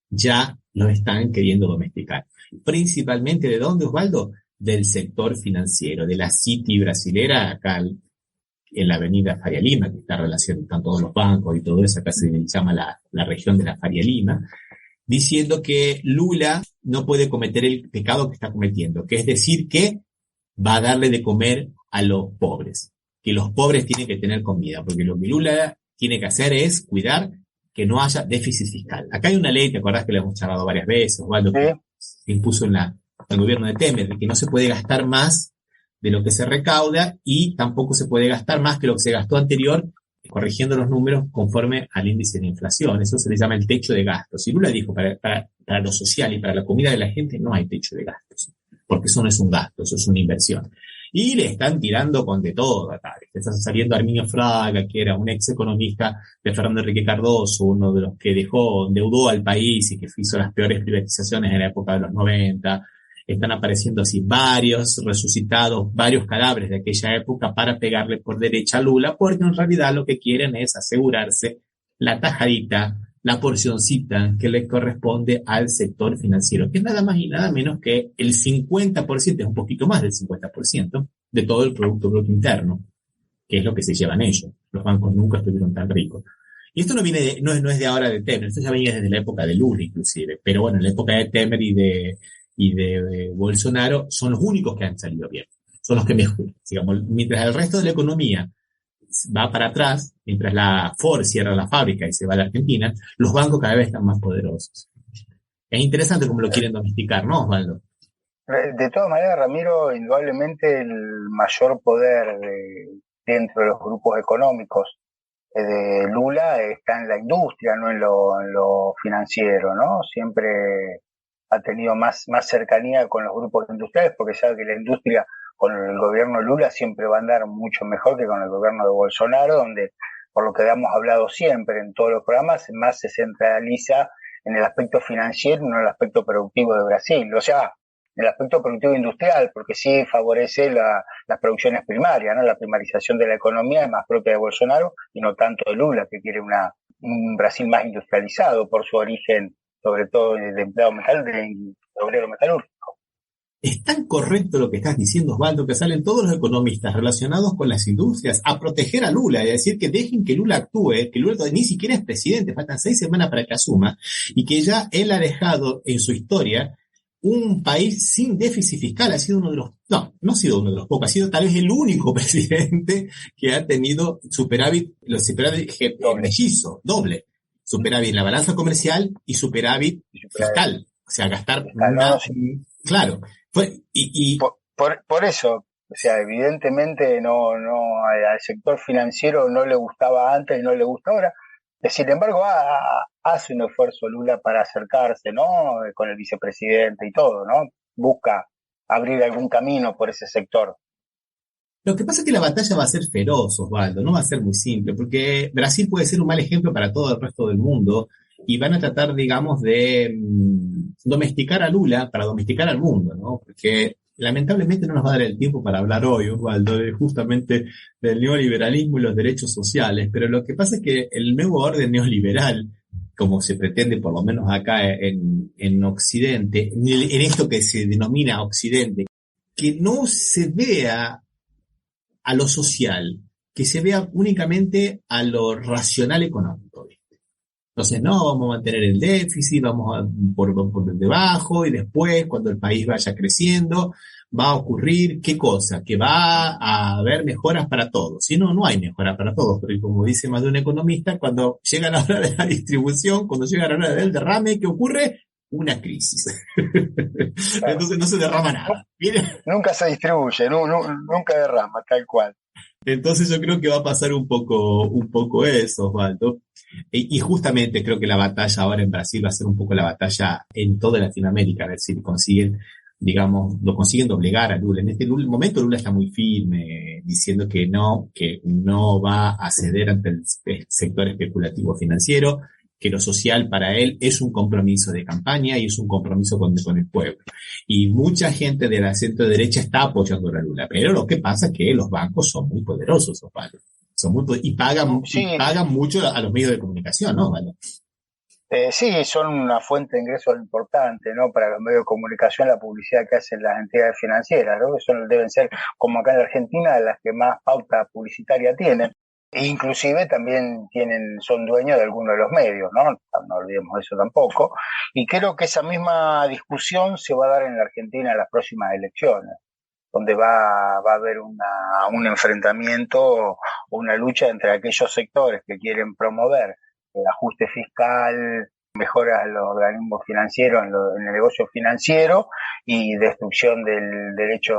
ya lo están queriendo domesticar. Principalmente, ¿de dónde, Osvaldo? Del sector financiero, de la City brasilera, acá en la avenida Faria Lima, que está relacionada con todos los bancos y todo eso, acá se llama la región de la Faria Lima, diciendo que Lula no puede cometer el pecado que está cometiendo, que es decir, que va a darle de comer a los pobres. Que los pobres tienen que tener comida, porque lo que Lula tiene que hacer es cuidar que no haya déficit fiscal. Acá hay una ley, ¿te acordás que la hemos charlado varias veces, Osvaldo, que se impuso en el gobierno de Temer, de que no se puede gastar más de lo que se recauda y tampoco se puede gastar más que lo que se gastó anterior, corrigiendo los números conforme al índice de inflación? Eso se le llama el techo de gastos. Y Lula dijo, para lo social y para la comida de la gente no hay techo de gastos, porque eso no es un gasto, eso es una inversión. Y le están tirando con de todo acá. Está saliendo Arminio Fraga, que era un ex economista de Fernando Henrique Cardoso, uno de los que endeudó al país y que hizo las peores privatizaciones en la época de los 90. Están apareciendo así varios resucitados, varios cadáveres de aquella época para pegarle por derecha a Lula, porque en realidad lo que quieren es asegurarse la tajadita, la porcioncita que le corresponde al sector financiero, que es nada más y nada menos que el 50%, es un poquito más del 50%, de todo el Producto Bruto Interno, que es lo que se llevan ellos. Los bancos nunca estuvieron tan ricos. Y esto no es de ahora de Temer, esto ya venía desde la época de Lula inclusive, pero bueno, en la época de Temer y de Bolsonaro son los únicos que han salido bien, son los que mejor, digamos, mientras el resto de la economía va para atrás, mientras la Ford cierra la fábrica y se va a la Argentina, los bancos cada vez están más poderosos. Es interesante cómo lo quieren domesticar, ¿no, Osvaldo? De todas maneras, Ramiro, indudablemente el mayor poder dentro de los grupos económicos de Lula está en la industria, no en lo financiero, ¿no? Siempre ha tenido más cercanía con los grupos industriales, porque sabe que la industria con el gobierno de Lula siempre va a andar mucho mejor que con el gobierno de Bolsonaro, donde, por lo que hemos hablado siempre en todos los programas, más se centraliza en el aspecto financiero, no en el aspecto productivo de Brasil. O sea, en el aspecto productivo industrial, porque sí favorece las producciones primarias, ¿no? La primarización de la economía es más propia de Bolsonaro y no tanto de Lula, que quiere un Brasil más industrializado por su origen, sobre todo de empleado de obrero metalúrgico. Es tan correcto lo que estás diciendo, Osvaldo, que salen todos los economistas relacionados con las industrias a proteger a Lula y a decir que dejen que Lula actúe, que Lula ni siquiera es presidente, faltan 6 semanas para que asuma, y que ya él ha dejado en su historia un país sin déficit fiscal. Ha sido uno de los, no ha sido uno de los pocos, ha sido tal vez el único presidente que ha tenido superávit, los superávit mellizo, doble, superávit en la balanza comercial y superávit fiscal, o sea, gastar claro. Por eso, o sea, evidentemente no al sector financiero no le gustaba antes y no le gusta ahora. Sin embargo, hace un esfuerzo Lula para acercarse, ¿no? Con el vicepresidente y todo, ¿no? Busca abrir algún camino por ese sector. Lo que pasa es que la batalla va a ser feroz, Osvaldo, no va a ser muy simple, porque Brasil puede ser un mal ejemplo para todo el resto del mundo y van a tratar, digamos, de domesticar a Lula para domesticar al mundo, ¿no? Porque lamentablemente no nos va a dar el tiempo para hablar hoy, Osvaldo, justamente del neoliberalismo y los derechos sociales, pero lo que pasa es que el nuevo orden neoliberal, como se pretende por lo menos acá en Occidente, en esto que se denomina Occidente, que no se vea a lo social, que se vea únicamente a lo racional económico, ¿viste? Entonces, no, vamos a mantener el déficit, vamos a por debajo, y después, cuando el país vaya creciendo, va a ocurrir, ¿qué cosa? Que va a haber mejoras para todos. Si no, no hay mejoras para todos, pero como dice más de un economista, cuando llega la hora de la distribución, cuando llega la hora del derrame, ¿qué ocurre? Una crisis. Claro. Entonces no se derrama nada. Nunca se distribuye, nunca derrama, tal cual. Entonces yo creo que va a pasar un poco eso, Osvaldo. Y justamente creo que la batalla ahora en Brasil va a ser un poco la batalla en toda Latinoamérica, a ver si consiguen, digamos, lo consiguen doblegar a Lula. En este momento Lula está muy firme, diciendo que no va a ceder ante el sector especulativo financiero, que lo social para él es un compromiso de campaña y es un compromiso con el pueblo. Y mucha gente de la centro derecha está apoyando a Lula, pero lo que pasa es que los bancos son muy poderosos, Osvaldo. Y pagan mucho a los medios de comunicación, ¿no, Osvaldo? Sí, son una fuente de ingresos importante, ¿no? Para los medios de comunicación, la publicidad que hacen las entidades financieras, ¿no? Que deben ser, como acá en la Argentina, las que más pauta publicitaria tienen. E inclusive también son dueños de algunos de los medios, ¿no? No olvidemos eso tampoco. Y creo que esa misma discusión se va a dar en la Argentina en las próximas elecciones, donde va a haber un enfrentamiento o una lucha entre aquellos sectores que quieren promover el ajuste fiscal, mejoras a los organismos financieros en el negocio financiero y destrucción del derecho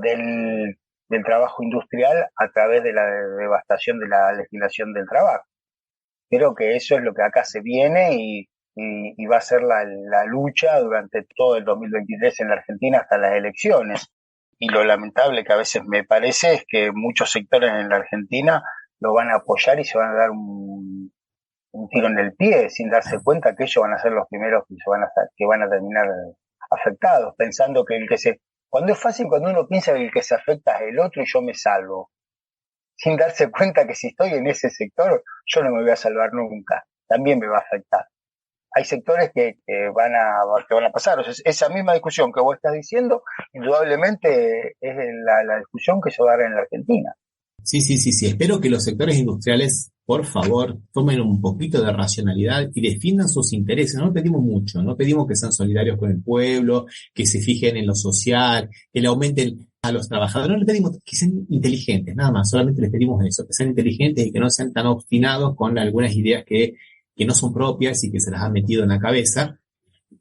del trabajo industrial a través de la devastación de la legislación del trabajo. Creo que eso es lo que acá se viene y va a ser la lucha durante todo el 2023 en la Argentina hasta las elecciones. Y lo lamentable que a veces me parece es que muchos sectores en la Argentina lo van a apoyar y se van a dar un tiro en el pie sin darse cuenta que ellos van a ser los primeros que van a terminar afectados, pensando que cuando es fácil, cuando uno piensa que el que se afecta es el otro y yo me salvo, sin darse cuenta que si estoy en ese sector, yo no me voy a salvar nunca, también me va a afectar. Hay sectores que van a pasar. O sea, esa misma discusión que vos estás diciendo, indudablemente es la discusión que se va a dar en la Argentina. Sí. Espero que los sectores industriales por favor, tomen un poquito de racionalidad y defiendan sus intereses. No pedimos mucho, no pedimos que sean solidarios con el pueblo, que se fijen en lo social, que le aumenten a los trabajadores. No les pedimos que sean inteligentes, nada más, solamente les pedimos eso, que sean inteligentes y que no sean tan obstinados con algunas ideas que no son propias y que se las han metido en la cabeza.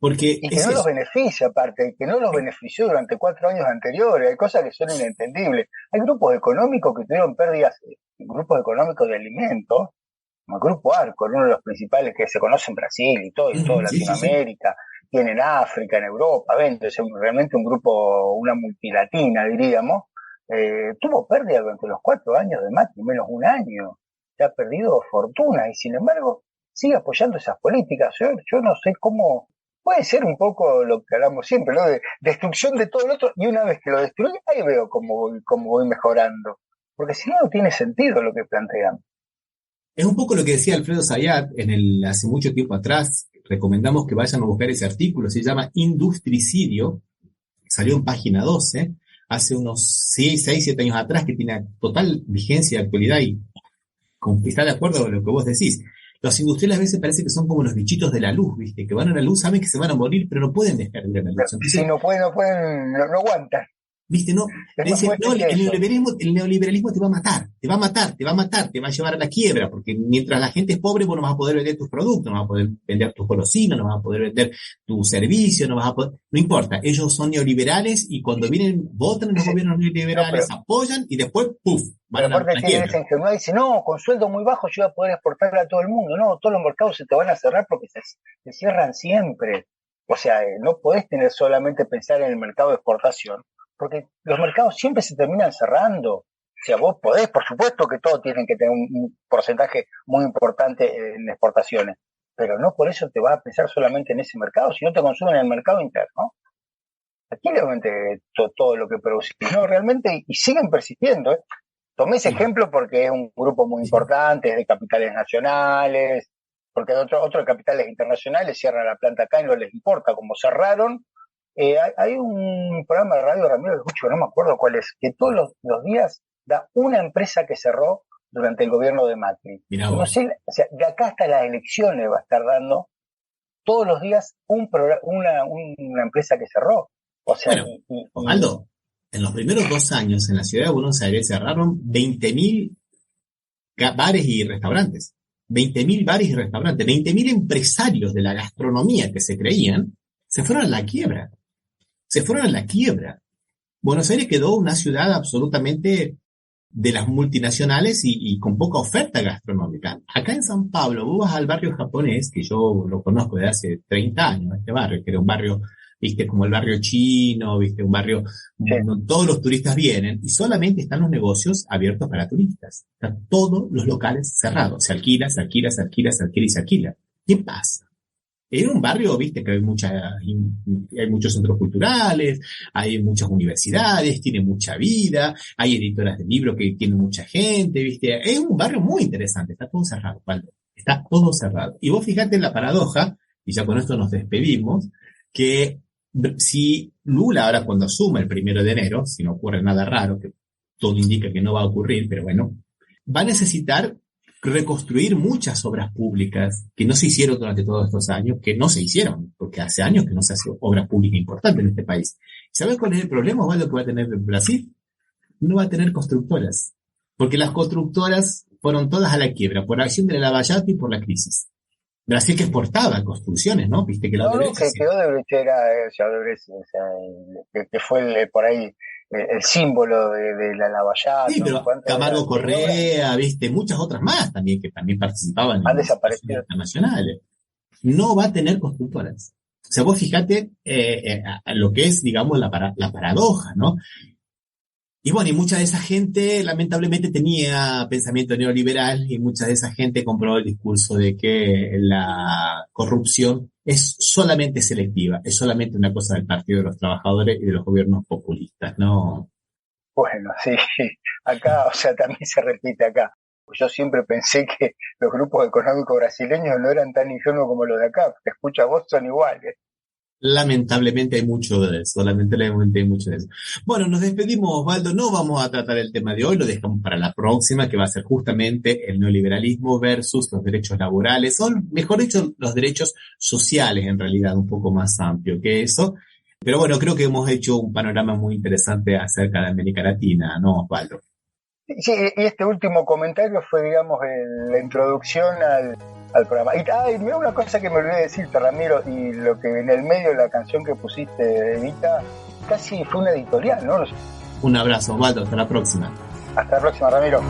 Porque y que no los beneficia, aparte, que no los benefició durante 4 años anteriores. Hay cosas que son inentendibles. Hay grupos económicos que tuvieron pérdidas, grupos económicos de alimentos, como el Grupo Arco, uno de los principales que se conoce en Brasil y todo Latinoamérica, tiene en África, en Europa, es realmente un grupo, una multilatina, diríamos, tuvo pérdida durante los 4 años de Macri, menos un año, se ha perdido fortuna y sin embargo sigue apoyando esas políticas. Yo no sé cómo. Puede ser un poco lo que hablamos siempre, ¿no? De destrucción de todo el otro, y una vez que lo destruye, ahí veo cómo voy mejorando. Porque si no, no tiene sentido lo que plantean. Es un poco lo que decía Alfredo Zayat hace mucho tiempo atrás. Recomendamos que vayan a buscar ese artículo, se llama Industricidio, salió en página 12, hace unos 6, 7 años atrás, que tiene total vigencia de actualidad y está de acuerdo con lo que vos decís. Los industriales a veces parece que son como los bichitos de la luz, ¿viste? Que van a la luz, saben que se van a morir, pero no pueden dejar de ir a la luz. Entonces, sí, no aguantan. ¿Viste? No, dicen, no, el neoliberalismo te va a matar, te va a llevar a la quiebra, porque mientras la gente es pobre, vos no vas a poder vender tus productos, no vas a poder vender tus golosinas, no vas a poder vender tu servicio, no importa, ellos son neoliberales y cuando votan los gobiernos neoliberales, apoyan y después, ¡puf! Van a la quiebra. Tiene esa ingenuidad y dice, no, con sueldo muy bajo yo voy a poder exportarle a todo el mundo. No, todos los mercados se te van a cerrar porque se cierran siempre. O sea, no podés solamente pensar en el mercado de exportación, porque los mercados siempre se terminan cerrando. O sea, vos podés, por supuesto que todos tienen que tener un porcentaje muy importante en exportaciones, pero no por eso te vas a pensar solamente en ese mercado, si no te consumen en el mercado interno. Aquí le aumente todo lo que producís. No, realmente, y siguen persistiendo, ¿eh? Tomé ese ejemplo porque es un grupo muy importante, es de capitales nacionales, porque otros capitales internacionales cierran la planta acá y no les importa, como cerraron. Hay un programa de radio, Ramiro, que escucho, no me acuerdo cuál es, que todos los días da una empresa que cerró durante el gobierno de Macri. No sé, o sea, de acá hasta las elecciones va a estar dando todos los días una empresa que cerró. O sea, bueno, Osvaldo, en los primeros 2 años en la ciudad de Buenos Aires cerraron 20.000 bares y restaurantes. 20.000 bares y restaurantes. 20.000 empresarios de la gastronomía que se creían se fueron a la quiebra. Buenos Aires quedó una ciudad absolutamente de las multinacionales y con poca oferta gastronómica. Acá en San Pablo, vos vas al barrio japonés, que yo lo conozco desde hace 30 años, este barrio, que era un barrio, viste, como el barrio chino, viste, un barrio, todos los turistas vienen y solamente están los negocios abiertos para turistas. Están todos los locales cerrados. Se alquila y se alquila. ¿Qué pasa? Era un barrio, viste, que hay muchos centros culturales, hay muchas universidades, tiene mucha vida, hay editoras de libros que tienen mucha gente, viste. Es un barrio muy interesante, está todo cerrado, Waldo. Está todo cerrado. Y vos fijate en la paradoja, y ya con esto nos despedimos, que si Lula ahora cuando asuma el 1 de enero, si no ocurre nada raro, que todo indica que no va a ocurrir, pero bueno, va a necesitar reconstruir muchas obras públicas que no se hicieron durante todos estos años, que no se hicieron, porque hace años que no se hace obra pública importante en este país. ¿Sabes cuál es el problema, Osvaldo, que va a tener Brasil? No va a tener constructoras, porque las constructoras fueron todas a la quiebra, por acción de la Lava Jato y por la crisis. Brasil que exportaba construcciones, ¿no? Viste que la Odebrecht... que Odebrecht era, que fue por ahí el símbolo de la Lava Jato. Sí, pero Camargo Correa, viste, muchas otras más también, que también participaban en las internacionales. No va a tener constructoras. O sea, vos fíjate lo que es, digamos, la paradoja, ¿no? Y bueno, y mucha de esa gente lamentablemente tenía pensamiento neoliberal y mucha de esa gente compró el discurso de que la corrupción es solamente selectiva, es solamente una cosa del Partido de los Trabajadores y de los gobiernos populistas, ¿no? Bueno, sí, acá, o sea, también se repite acá. Yo siempre pensé que los grupos económicos brasileños no eran tan ingenuos como los de acá, te escucho a vos, son iguales. Lamentablemente hay mucho de eso, Bueno, nos despedimos, Osvaldo, no vamos a tratar el tema de hoy, lo dejamos para la próxima, que va a ser justamente el neoliberalismo versus los derechos laborales, o mejor dicho, los derechos sociales, en realidad, un poco más amplio que eso. Pero bueno, creo que hemos hecho un panorama muy interesante acerca de América Latina, ¿no, Osvaldo? Sí, y este último comentario fue, digamos, la introducción al programa. Y mira una cosa que me olvidé de decirte, Ramiro, y lo que en el medio de la canción que pusiste, Evita, casi fue una editorial, ¿no? Un abrazo, Osvaldo, hasta la próxima. Hasta la próxima, Ramiro.